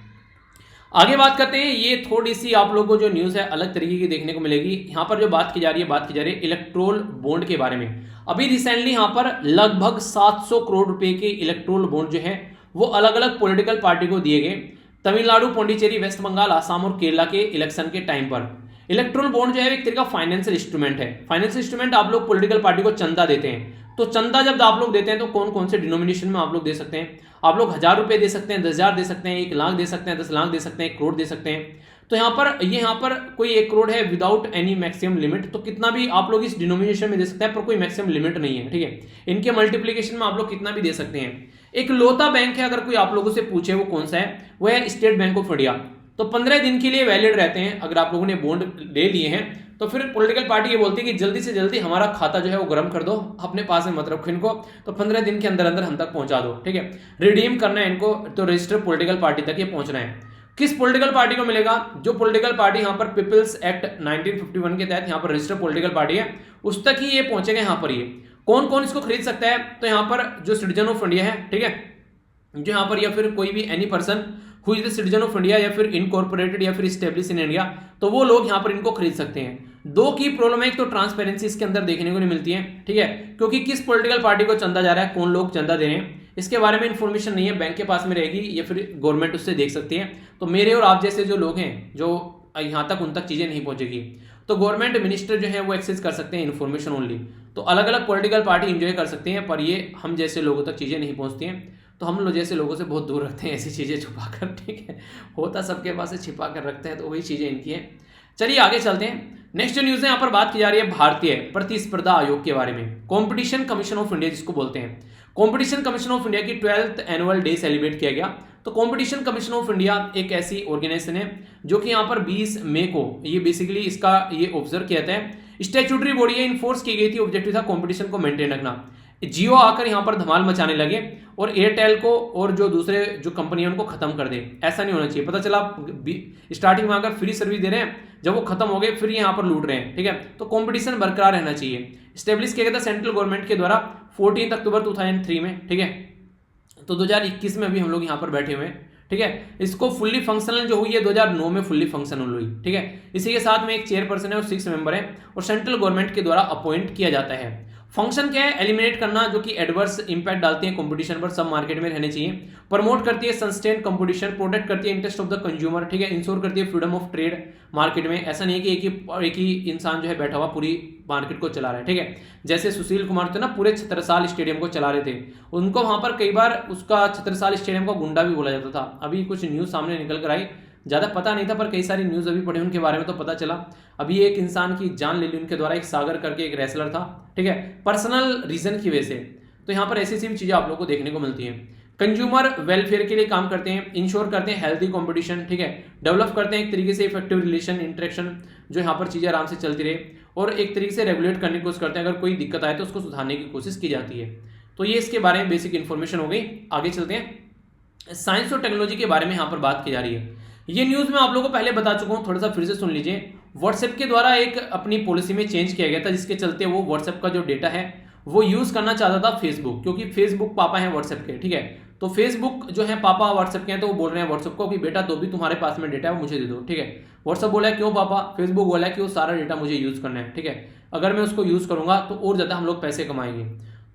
आगे बात करते हैं। ये थोड़ी सी आप लोगों को जो न्यूज है अलग तरीके की देखने को मिलेगी। यहां पर जो बात की जा रही है इलेक्ट्रोल बॉन्ड के बारे में। अभी रिसेंटली यहां पर लगभग 700 करोड़ रुपए के इलेक्ट्रोल बॉन्ड जो है वो अलग अलग पॉलिटिकल पार्टी को दिए गए, तमिलनाडु, पौंडीचेरी, वेस्ट बंगाल, आसाम और केरला के इलेक्शन के टाइम पर। इलेक्ट्रोल बॉन्ड जो है एक तरह का फाइनेंशियल इंस्ट्रूमेंट है। फाइनेंशियल इंस्ट्रूमेंट आप लोग पॉलिटिकल पार्टी को चंदा देते हैं, तो चंदा जब आप लोग देते हैं तो कौन कौन से डिनोमिनेशन में आप लोग दे सकते हैं, आप लोग 1000 रुपए दे सकते हैं, 10,000 दे सकते हैं, 1 लाख दे सकते हैं, 10 लाख दे सकते हैं, 1 करोड़ दे सकते हैं। तो यहाँ पर कोई 1 करोड़ है विदाउट एनी मैक्सिमम लिमिट, तो कितना भी आप लोग इस डिनोमिनेशन में दे सकते हैं, पर कोई मैक्सिमम लिमिट नहीं है, ठीक है। इनके मल्टीप्लीकेशन में आप लोग कितना भी दे सकते हैं। एक लौता बैंक है अगर कोई आप लोगों से पूछे वो कौन सा है, वो है स्टेट बैंक ऑफ इंडिया। तो 15 दिन के लिए वैलिड रहते हैं। अगर आप लोगों ने बॉन्ड ले लिए हैं तो फिर पॉलिटिकल पार्टी ये बोलती है कि जल्दी से जल्दी हमारा खाता जो है वो गर्म कर दो, अपने पास में मत रखो इनको, तो 15 दिन के अंदर अंदर हम तक पहुंचा दो, ठीक है। रिडीम करना है इनको, तो रजिस्टर पॉलिटिकल पार्टी तक ये पहुंचना है। किस पॉलिटिकल पार्टी को मिलेगा? जो पॉलिटिकल पार्टी यहाँ पर पीपल्स एक्ट 1951 के तहत यहाँ पर रजिस्टर्ड पॉलिटिकल पार्टी है, उस तक ही ये पहुंचेगा। यहाँ पर ये कौन कौन इसको खरीद सकता है? तो यहाँ पर जो सिटीजन ऑफ इंडिया है, ठीक है, जो यहाँ पर, या फिर कोई भी any person who is the citizen of India, या फिर इनकॉर्पोरेटेड या फिर स्टेब्लिश इन इंडिया, तो वो लोग यहाँ पर इनको खरीद सकते हैं। दो की प्रॉब्लम है, एक तो ट्रांसपेरेंसी इसके अंदर देखने को नहीं मिलती है, ठीक है, क्योंकि किस पॉलिटिकल पार्टी को चंदा जा रहा है, कौन लोग चंदा दे रहे हैं, इसके बारे में इन्फॉर्मेशन नहीं है, बैंक के पास में रहेगी या फिर गवर्नमेंट उससे देख सकती है। तो मेरे और आप जैसे जो लोग हैं, जो यहाँ तक, उन तक चीजें नहीं पहुंचेगी। तो गवर्नमेंट मिनिस्टर जो है वो एक्सेस कर सकते हैं इन्फॉर्मेशन ओनली। तो अलग अलग पॉलिटिकल पार्टी इंजॉय कर सकते हैं, पर ये हम जैसे लोगों तक चीजें नहीं पहुंचती हैं। तो हम लोग जैसे लोगों से बहुत दूर रखते हैं ऐसी चीजें छुपा कर, ठीक है, होता सबके पास है, छिपा कर रखते हैं, तो वही चीजें इनकी हैं। चलिए आगे चलते हैं। नेक्स्ट जो न्यूज है, यहाँ पर बात की जा रही है भारतीय प्रतिस्पर्धा आयोग के बारे में, कॉम्पिटिशन कमीशन ऑफ इंडिया जिसको बोलते हैं। कॉम्पिटिशन कमीशन ऑफ इंडिया की 12th एनुअल डे सेलिब्रेट किया गया। तो कॉम्पिटिशन कमीशन ऑफ इंडिया एक ऐसी ऑर्गेनाइजेशन है जो कि यहाँ पर 20 मई को ये बेसिकली इसका ये ऑब्जर्व किया था, स्टैट्यूटरी बॉडी है, इन्फोर्स की गई थी, ऑब्जेक्टिव था कॉम्पिटिशन को मेंटेन रखना। जियो आकर यहाँ पर धमाल मचाने लगे और एयरटेल को और जो दूसरे जो कंपनी है उनको खत्म कर दे। ऐसा नहीं होना चाहिए। पता चला स्टार्टिंग में अगर फ्री सर्विस दे रहे हैं, जब वो खत्म हो गए फिर यहाँ पर लूट रहे हैं, ठीक है। तो कंपटीशन बरकरार रहना चाहिए। स्टेब्लिश किया गया था सेंट्रल गवर्नमेंट के द्वारा 14 अक्टूबर 2003 में, ठीक है। तो 2021 में अभी हम लोग यहाँ पर बैठे हुए हैं, ठीक है। इसको फुल्ली फंक्शनल जो हुई है 2009 में फुल्ली फंक्शनल हुई, ठीक है। इसी के साथ में एक चेयरपर्सन है और 6 मेंबर है और सेंट्रल गवर्नमेंट के द्वारा अपॉइंट किया जाता है। फंक्शन क्या है? एलिमिनेट करना जो कि एडवर्स इंपैक्ट डालती है कंपटीशन पर, सब मार्केट में रहने चाहिए। प्रमोट करती है सस्टेन कंपटीशन, प्रोटेक्ट करती है इंटरेस्ट ऑफ द कंज्यूमर, ठीक है। इंश्योर करती है फ्रीडम ऑफ ट्रेड मार्केट में। ऐसा नहीं है कि एक ही इंसान जो है बैठा हुआ पूरी मार्केट को चला रहा है, ठीक है। जैसे सुशील कुमार थे ना, पूरे छत्रसाल स्टेडियम को चला रहे थे, उनको वहां पर कई बार उसका छत्रसाल स्टेडियम को गुंडा भी बोला जाता था। अभी कुछ न्यूज सामने निकल कर आई, ज्यादा पता नहीं था पर कई सारी न्यूज अभी पढ़ी उनके बारे में तो पता चला। अभी एक इंसान की जान ले ली उनके द्वारा, एक सागर करके एक रेसलर था, ठीक है, पर्सनल रीजन की वजह से। तो यहाँ पर ऐसी भी चीजें आप लोगों को देखने को मिलती हैं। कंज्यूमर वेलफेयर के लिए काम करते हैं, इंश्योर करते हैं हेल्थी कंपटीशन, ठीक है। डेवलप करते हैं एक तरीके से इफेक्टिव रिलेशन इंटरेक्शन, जो यहाँ पर चीजें आराम से चलती रहे, और एक तरीके से रेगुलेट करने की कोशिश करते हैं। अगर कोई दिक्कत आए तो उसको सुधारने की कोशिश की जाती है। तो ये इसके बारे में बेसिक इन्फॉर्मेशन हो गई। आगे चलते हैं। साइंस और टेक्नोलॉजी के बारे में यहाँ पर बात की जा रही है। ये न्यूज मैं आप लोगों को पहले बता चुका हूं, थोड़ा सा फिर से सुन लीजिए। व्हाट्सएप के द्वारा एक अपनी पॉलिसी में चेंज किया गया था, जिसके चलते वो व्हाट्सएप का जो डेटा है वो यूज करना चाहता था फेसबुक, क्योंकि फेसबुक पापा है व्हाट्सएप के, ठीक है। तो फेसबुक जो है पापा व्हाट्सएप के हैं, तो वो बोल रहे हैं व्हाट्सएप को कि बेटा तो भी तुम्हारे पास में डेटा है वो मुझे दे दो, ठीक है। व्हाट्सएप बोला है क्यों पापा? फेसबुक बोला है कि वो सारा डेटा मुझे यूज करना है, ठीक है। अगर मैं उसको यूज करूंगा तो और ज्यादा हम लोग पैसे कमाएंगे।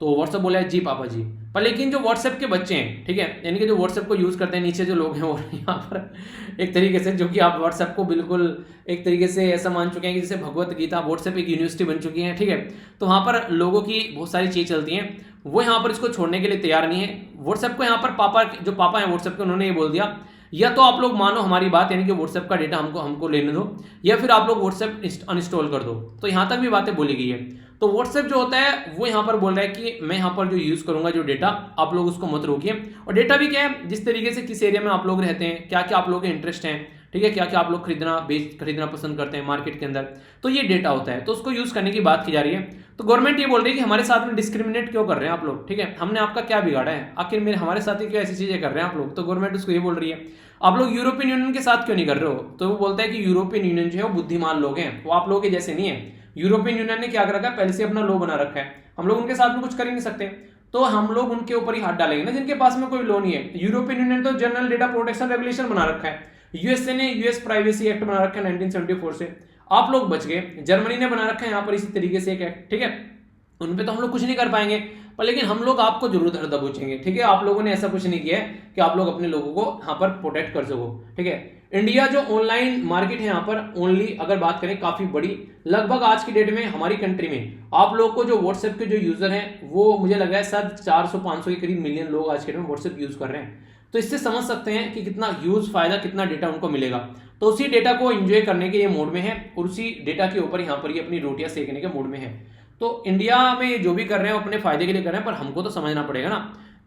तो व्हाट्सएप बोला है जी पापा जी। पर लेकिन जो व्हाट्सएप के बच्चे हैं, ठीक है, यानी कि जो व्हाट्सएप को यूज करते हैं, नीचे जो लोग हैं वो यहाँ पर एक तरीके से, जो कि आप व्हाट्सएप को बिल्कुल एक तरीके से ऐसा मान चुके हैं कि जैसे भगवत गीता, व्हाट्सएप एक यूनिवर्सिटी बन चुकी है, ठीक है। तो वहाँ पर लोगों की बहुत सारी चीज चलती हैं, वो यहाँ पर इसको छोड़ने के लिए तैयार नहीं है। व्हाट्सएप को यहाँ पर पापा, जो पापा है व्हाट्सएप के, उन्होंने ये बोल दिया, या तो आप लोग मानो हमारी बात, यानी कि व्हाट्सएप का डेटा हमको लेने दो, या फिर आप लोग व्हाट्सएप अनइंस्टॉल कर दो। तो यहाँ तक भी बातें बोली गई है। तो व्हाट्सएप जो होता है वो यहाँ पर बोल रहा है कि मैं यहाँ पर जो यूज करूंगा जो डेटा, आप लोग उसको मत रोकिए। और डेटा भी क्या है, जिस तरीके से किस एरिया में आप लोग रहते हैं, क्या क्या आप लोगों के इंटरेस्ट हैं, ठीक है, क्या क्या आप लोग खरीदना पसंद करते हैं मार्केट के अंदर, तो ये डेटा होता है। तो उसको यूज करने की बात की जा रही है। तो गवर्नमेंट ये बोल रही है कि हमारे साथ में डिस्क्रिमिनेट क्यों कर रहे हैं आप लोग, ठीक है, हमने आपका क्या बिगाड़ा है, आखिर हमारे साथ ही क्यों ऐसी चीजें कर रहे हैं आप लोग। तो गवर्नमेंट उसको ये बोल रही है आप लोग यूरोपियन यूनियन के साथ क्यों नहीं कर रहे हो। तो वो बोलता है कि यूरोपियन यूनियन जो है वो बुद्धिमान लोग हैं, वो आप लोगों के जैसे नहीं है। यूरोपियन यूनियन ने क्या कर रखा है, पहले से अपना लॉ बना रखा है, हम लोग उनके साथ में कुछ कर ही नहीं सकते। तो हम लोग उनके ऊपर ही हाथ डालेंगे ना जिनके पास में कोई लॉ नहीं है। यूरोपियन यूनियन तो जनरल डेटा प्रोटेक्शन रेगुलेशन बना रखा है, यूएसए ने यूएस प्राइवेसी एक्ट बना रखा है 1974 से, आप लोग बच गए। जर्मनी ने बना रखा है यहाँ पर इसी तरीके से एक एक्ट, ठीक है, उनपे तो हम लोग कुछ नहीं कर पाएंगे, पर लेकिन हम लोग आपको जरूर दबोचेंगे, ठीक है। आप लोगों ने ऐसा कुछ नहीं किया है कि आप लोग अपने लोगों को यहाँ पर प्रोटेक्ट कर सको, ठीक है। इंडिया जो ऑनलाइन मार्केट है यहाँ पर ओनली अगर बात करें काफी बड़ी, लगभग आज की डेट में हमारी कंट्री में आप लोग को जो व्हाट्सएप के जो यूजर हैं वो मुझे लग रहा है शायद 400-500 के करीब मिलियन लोग आज के डेट में व्हाट्सएप यूज कर रहे हैं। तो इससे समझ सकते हैं कि कितना यूज फायदा, कितना डेटा उनको मिलेगा। तो उसी डेटा को एंजॉय करने के ये मूड में है और उसी डेटा के ऊपर यहाँ पर ये अपनी रोटियां सेकने के मूड में है। तो इंडिया में जो भी कर रहे हैं अपने फायदे के लिए कर रहे हैं, पर हमको तो समझना पड़ेगा ना।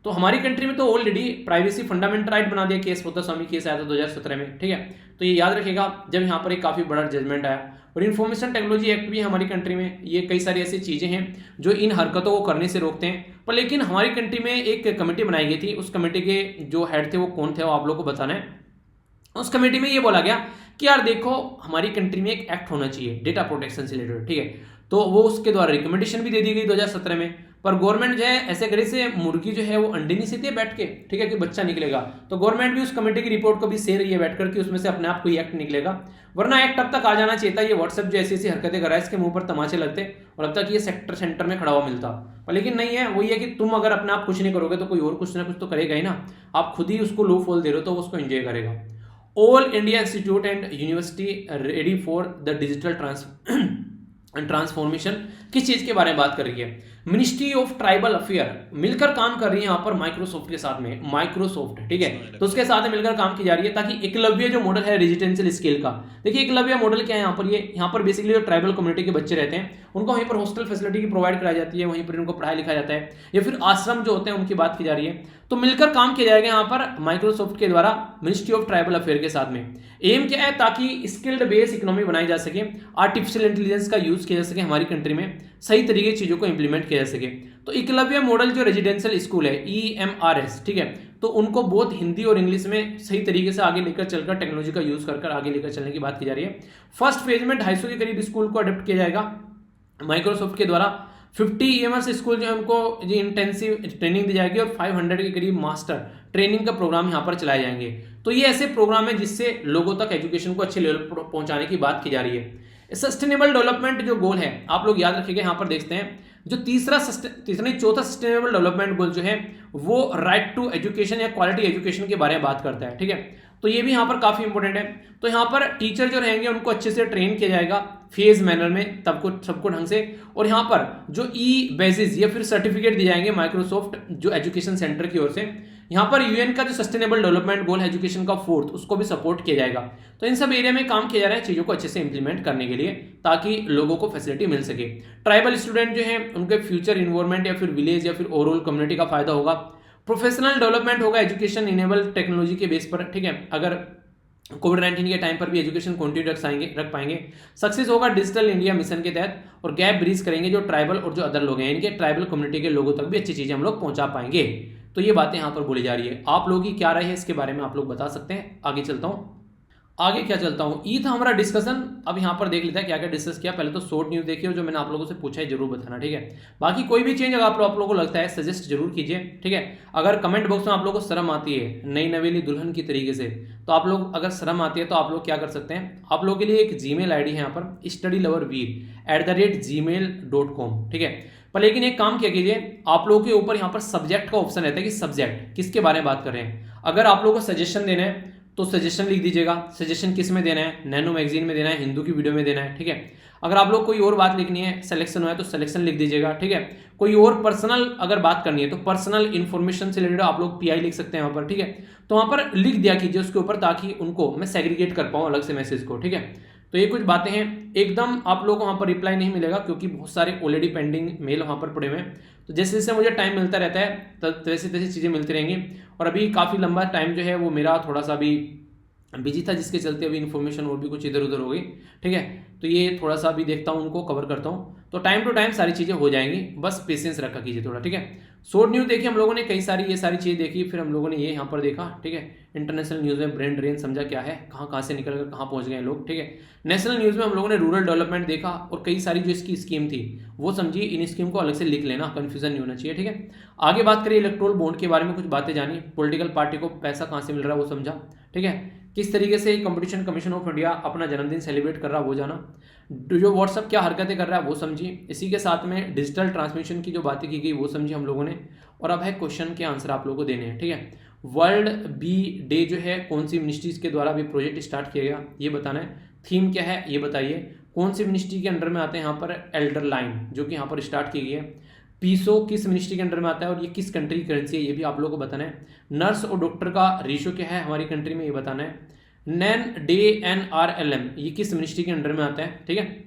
तो हमारी कंट्री में तो ऑलरेडी प्राइवेसी फंडामेंटल राइट बना दिया, केस पोत्तास्वामी केस आया था 2017 में, ठीक है। तो ये याद रखिएगा जब यहाँ पर एक काफी बड़ा जजमेंट आया। और इन्फॉर्मेशन टेक्नोलॉजी एक्ट भी हमारी कंट्री में, ये कई सारी ऐसी चीजें हैं जो इन हरकतों को करने से रोकते हैं। पर लेकिन हमारी कंट्री में एक कमेटी बनाई गई थी, उस कमेटी के जो हेड थे वो कौन थे वो आप लोग को बताना है। उस कमेटी में ये बोला गया कि यार देखो हमारी कंट्री में एक एक्ट होना चाहिए डेटा प्रोटेक्शन से रिलेटेड, ठीक है। तो वो उसके द्वारा रिकमेंडेशन भी दे दी गई 2017 में। पर गवर्नमेंट जो है ऐसे करे से मुर्गी जो है वो अंडे नहीं सेती है बैठ के, ठीक है, कि बच्चा निकलेगा। तो गवर्नमेंट भी उस कमेटी की रिपोर्ट को भी से रही है बैठकर कि उसमें से अपने आप कोई एक्ट निकलेगा, वरना एक्ट अब तक आ जाना चाहिए था। ये व्हाट्सएप जो ऐसी ऐसी हरकतें कर रहा है इसके मुंह पर तमाचे लगते और अब तक ये सेंटर में खड़ा हुआ मिलता। पर लेकिन नहीं है, वही है कि तुम अगर अपने आप कुछ नहीं करोगे तो कोई और कुछ ना कुछ तो करेगा ही ना। आप खुद ही उसको लो फॉल दे रहे हो तो वो उसको एंजॉय करेगा। All India institute and university ready for the digital transformation किस चीज के बारे में बात कर रही है? मिनिस्ट्री ऑफ ट्राइबल अफेयर मिलकर काम कर रही है यहाँ पर माइक्रोसॉफ्ट के साथ में, माइक्रोसॉफ्ट, ठीक है, तो उसके साथ में मिलकर काम की जा रही है ताकि एकलव्य जो मॉडल है रेजिडेंशियल स्केल का, देखिए एकलव्य मॉडल क्या है यहाँ पर, ये यहाँ पर बेसिकली जो ट्राइबल कम्युनिटी के बच्चे रहते हैं उनको वहीं पर हॉस्टल फैसिलिटी की प्रोवाइड कराई जाती है, वहीं पर उनको पढ़ाया लिखाया जाता है, या फिर आश्रम जो होते हैं उनकी बात की जा रही है। तो मिलकर काम किया जाएगा यहाँ पर माइक्रोसॉफ्ट के द्वारा मिनिस्ट्री ऑफ ट्राइबल अफेयर के साथ में। एम क्या है? ताकि स्किल्ड बेस इकोनॉमी बनाई जा सके, आर्टिफिशियल इंटेलिजेंस का यूज किया जा सके हमारी कंट्री में, सही तरीके की चीजों को इंप्लीमेंट किया जा सके। तो एकलव्य मॉडल जो रेजिडेंशियल स्कूल है EMRS, ठीक है, तो उनको बहुत हिंदी और इंग्लिश में सही तरीके से आगे लेकर चलकर टेक्नोलॉजी का यूज कर आगे लेकर चलने की बात की जा रही है। फर्स्ट फेज में 250 के करीब स्कूल को अडॉप्ट किया जाएगा माइक्रोसॉफ्ट के द्वारा। 50 EMS स्कूल जो है उनको जो इंटेंसिव ट्रेनिंग दी जाएगी और 500 के करीब मास्टर ट्रेनिंग का प्रोग्राम यहाँ पर चलाए जाएंगे। तो ये ऐसे प्रोग्राम है जिससे लोगों तक एजुकेशन को अच्छे लेवल पर पहुंचाने की बात की जा रही है। सस्टेनेबल डेवलपमेंट जो गोल है आप लोग याद रखिएगा, यहाँ पर देखते हैं जो चौथा सस्टेनेबल डेवलपमेंट गोल जो है वो राइट टू एजुकेशन या क्वालिटी एजुकेशन के बारे में बात करता है, ठीक है। तो ये भी यहाँ पर काफी इंपॉर्टेंट है। तो यहाँ पर टीचर जो रहेंगे उनको अच्छे से ट्रेन किया जाएगा फेज मैनर में, सबको ढंग से। और यहाँ पर जो बेसिस या फिर सर्टिफिकेट दिए जाएंगे माइक्रोसॉफ्ट जो एजुकेशन सेंटर की ओर से। यहाँ पर UN का जो सस्टेनेबल डेवलपमेंट गोल है एजुकेशन का 4th, उसको भी सपोर्ट किया जाएगा। तो इन सब एरिया में काम किया जा रहा है चीजों को अच्छे से इंप्लीमेंट करने के लिए ताकि लोगों को फैसिलिटी मिल सके। ट्राइबल स्टूडेंट जो है उनके फ्यूचर इन्वायरमेंट या फिर विलेज या फिर ओवरऑल कम्युनिटी का फायदा होगा। प्रोफेशनल डेवलपमेंट होगा एजुकेशन इनेबल टेक्नोलॉजी के बेस पर, ठीक है, अगर कोविड-19 के टाइम पर भी एजुकेशन कंटिन्यू रख पाएंगे। सक्सेस होगा डिजिटल इंडिया मिशन के तहत, और गैप ब्रिज करेंगे जो ट्राइबल और जो अदर लोग हैं इनके ट्राइबल कम्युनिटी के लोगों तक भी अच्छी चीजें हम लोग पहुंचा पाएंगे। तो ये बातें यहाँ पर बोली जा रही है। आप लोगों की क्या राय है इसके बारे में आप लोग बता सकते हैं। आगे चलता हूँ, आगे क्या चलता हूँ, ई था हमारा डिस्कशन। अब यहाँ पर देख लेते हैं क्या क्या डिस्कस किया। पहले तो शॉर्ट न्यूज देखिए और जो मैंने आप लोगों से पूछा है जरूर बताना, ठीक है। बाकी कोई भी चेंज अगर आप लोगों को लगता है सजेस्ट जरूर कीजिए, ठीक है। अगर कमेंट बॉक्स में आप लोगों को शर्म आती है नई नवेली दुल्हन की तरीके से, तो आप लोग अगर शर्म आती है तो आप लोग क्या कर सकते हैं, आप लोगों के लिए एक जीमेल ID है यहाँ पर studyloverveer@gmail.com, ठीक है। पर लेकिन एक काम क्या कीजिए, आप लोगों के ऊपर यहाँ पर सब्जेक्ट का ऑप्शन रहता है कि सब्जेक्ट किसके बारे में बात कर रहे हैं। अगर आप लोगों को सजेशन देना है तो सजेशन लिख दीजिएगा। सजेशन किस में देना है, नैनो मैगजीन में देना है, हिंदू की वीडियो में देना है, ठीक है। अगर आप लोग कोई और बात लिखनी है, सिलेक्शन हुआ है तो सिलेक्शन लिख दीजिएगा, ठीक है। कोई और पर्सनल अगर बात करनी है तो पर्सनल इन्फॉर्मेशन से रिलेटेड आप लोग PI लिख सकते हैं वहां पर, ठीक है। तो वहां पर लिख दिया कीजिए उसके ऊपर ताकि उनको मैं सेग्रीगेट कर पाऊँ अलग से मैसेज को, ठीक है। तो ये कुछ बातें हैं। एकदम आप लोगों को वहां पर रिप्लाई नहीं मिलेगा क्योंकि बहुत सारे ऑलरेडी पेंडिंग मेल वहां पर पड़े हुए हैं। तो जैसे जैसे मुझे टाइम मिलता रहता है तैसे तैसे चीज़ें मिलती रहेंगी। और अभी काफ़ी लंबा टाइम जो है वो मेरा थोड़ा सा भी बिजी था जिसके चलते अभी इन्फॉर्मेशन और भी कुछ इधर उधर हो गई, ठीक है। तो ये थोड़ा सा अभी देखता हूँ उनको कवर करता हूँ, तो टाइम टू टाइम सारी चीज़ें हो जाएंगी, बस पेशेंस रखा कीजिए थोड़ा, ठीक है। शॉर्ट न्यूज़ देखिए हम लोगों ने कई सारी ये सारी चीज़ें देखी, फिर हम लोगों ने ये यहाँ पर देखा, ठीक है। इंटरनेशनल न्यूज़ में ब्रेन ड्रेन समझा क्या है, कहाँ कहाँ से निकल कर कहाँ पहुँच गए लोग, ठीक है। नेशनल न्यूज़ में हम लोगों ने रूरल डेवलपमेंट देखा और कई सारी जो इसकी स्कीम थी वो समझी। इन स्कीम को अलग से लिख लेना, कन्फ्यूजन नहीं होना चाहिए, ठीक है। आगे बात करिए इलेक्ट्रोल बॉन्ड के बारे में कुछ बातें जानी, पॉलिटिकल पार्टी को पैसा कहाँ से मिल रहा है वो समझा, ठीक है। किस तरीके से कंपटीशन कमीशन ऑफ इंडिया अपना जन्मदिन सेलिब्रेट कर रहा है वो जाना, जो व्हाट्सअप क्या हरकतें कर रहा है वो समझी। इसी के साथ में डिजिटल ट्रांसमिशन की जो बातें की गई वो समझी हम लोगों ने। और अब है क्वेश्चन के आंसर आप लोगों को देने हैं, ठीक है। वर्ल्ड बी डे जो है कौन सी मिनिस्ट्रीज के द्वारा भी प्रोजेक्ट स्टार्ट किया गया ये बताना है। थीम क्या है ये बताइए। कौन सी मिनिस्ट्री के अंडर में आते हैं यहाँ पर एल्डर लाइन जो कि यहाँ पर स्टार्ट की गई है। पीसो किस मिनिस्ट्री के अंडर में आता है और ये किस कंट्री की करेंसी है ये भी आप लोगों को बताना है। नर्स और डॉक्टर का रेशो क्या है हमारी कंट्री में ये बताना है। NDNRLM ये किस मिनिस्ट्री के अंडर में आता है, ठीक है।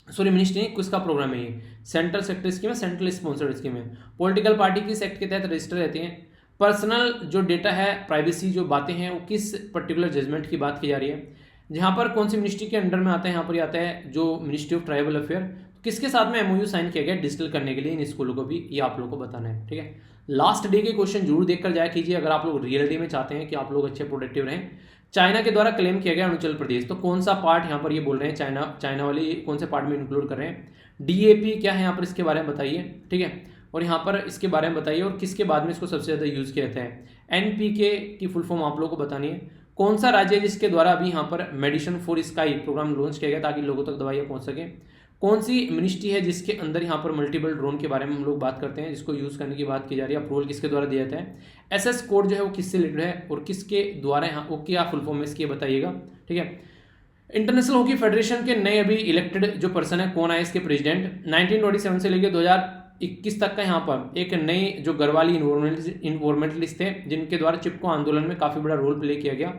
सॉरी मिनिस्ट्री नहीं, किसका प्रोग्राम है ये, सेंट्रल सेक्टर स्कीम है, सेंट्रल स्पॉन्सर्ड स्कीम है। पॉलिटिकल पार्टी किस एक्ट के तहत रजिस्टर रहती हैं। पर्सनल जो डेटा है प्राइवेसी जो बातें हैं वो किस पर्टिकुलर जजमेंट की बात की जा रही है। जहाँ पर कौन सी मिनिस्ट्री के अंडर में आता है, यहाँ पर आता है जो मिनिस्ट्री ऑफ ट्राइबल अफेयर। किसके साथ में MOU साइन किया गया डिजिटल करने के लिए इन स्कूलों को भी, ये आप लोगों को बताना है, ठीक है। लास्ट डे के क्वेश्चन जरूर देखकर जाया कीजिए अगर आप लोग रियल डे में चाहते हैं कि आप लोग अच्छे प्रोडक्टिव रहें। चाइना के द्वारा क्लेम किया गया अरुणाचल प्रदेश, तो कौन सा पार्ट यहाँ पर ये बोल रहे हैं, चाइना वाली कौन से पार्ट में इंक्लूड कर रहे हैं। डीएपी क्या है यहाँ पर, इसके बारे में बताइए, ठीक है, और यहाँ पर इसके बारे में बताइए, और किसके बाद में इसको सबसे ज़्यादा यूज़ किया जाता है। एनपीके की फुल फॉर्म आप लोगों को बतानी है। कौन सा राज्य है जिसके द्वारा अभी यहाँ पर medicine for sky programme launch किया गया ताकि लोगों तक दवाइयाँ पहुँच सकें। कौन सी मिनिस्ट्री है जिसके अंदर यहाँ पर मल्टीपल ड्रोन के बारे में हम लोग बात करते हैं, जिसको यूज़ करने की बात की जा रही है, अप्रूवल किसके द्वारा दिया जाता है। एसएस कोड जो है वो किससे रिलेटेड है और किसके द्वारा यहाँ वो क्या फुल फॉर्म है इसकी बताइएगा, ठीक है। इंटरनेशनल हॉकी फेडरेशन के नए अभी इलेक्टेड जो पर्सन है, कौन है इसके प्रेसिडेंट। 1927 से लेकर 2021 तक का यहाँ पर एक नई जो गढ़वाली इन्वायरमेंटलिस्ट थे जिनके द्वारा चिपको आंदोलन में काफ़ी बड़ा रोल प्ले किया गया,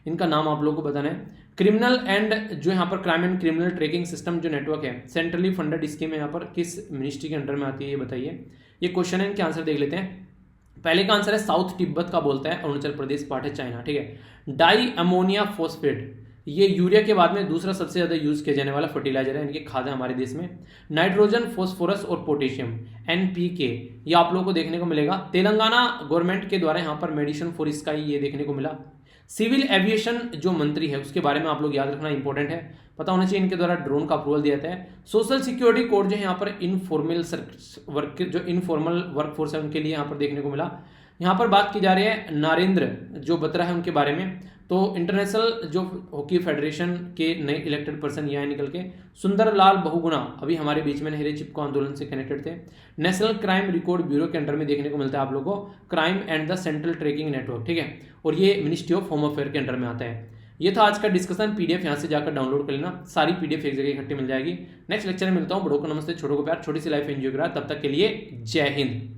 इनका नाम आप लोगों को बताना है। क्रिमिनल एंड जो यहाँ पर crime and criminal tracking system जो नेटवर्क है, सेंट्रली फंडेड स्कीम है, यहाँ पर किस मिनिस्ट्री के अंडर में आती है ये बताइए। ये क्वेश्चन है, इनके आंसर देख लेते हैं। पहले का आंसर है साउथ तिब्बत का बोलता है, अरुणाचल प्रदेश पार्ट है चाइना, ठीक है। डाई अमोनिया फॉस्फेट, ये यूरिया के बाद में दूसरा सबसे ज़्यादा यूज़ किया जाने वाला फर्टिलाइजर है, इनकी खाद है हमारे देश में। नाइट्रोजन, फॉस्फोरस और पोटेशियम, एनपीके, ये आप लोगों को देखने को मिलेगा। तेलंगाना गवर्नमेंट के द्वारा यहाँ पर मेडिसिन फॉर स्काई ये देखने को मिला। सिविल एविएशन जो मंत्री है उसके बारे में आप लोग याद रखना इंपॉर्टेंट है, पता होना चाहिए, इनके द्वारा ड्रोन का अप्रूवल दिया जाता है। सोशल सिक्योरिटी कोड जो है यहाँ पर इनफॉर्मल वर्कफोर्स है उनके लिए यहाँ पर देखने को मिला। यहाँ पर बात की जा रही है नरेंद्र जो बत्रा है उनके बारे में, तो इंटरनेशनल जो हॉकी फेडरेशन के नए इलेक्टेड पर्सन यहाँ निकल के सुंदरलाल बहुगुणा अभी हमारे बीच में नहरे चिपको आंदोलन से कनेक्टेड थे। नेशनल क्राइम रिकॉर्ड ब्यूरो के अंडर में देखने को मिलता है आप लोगों को crime and the central tracking network, ठीक है, और ये मिनिस्ट्री ऑफ होम अफेयर के अंडर में आता है। ये था आज का डिस्कशन, पीडीएफ यहाँ से जाकर डाउनलोड कर लेना, सारी पीडीएफ एक जगह इकट्ठी मिल जाएगी। नेक्स्ट लेक्चर में मिलता हूँ, बड़ों को नमस्ते, छोटों को प्यार, छोटी सी लाइफ एंजॉय करा, तब तक के लिए जय हिंद।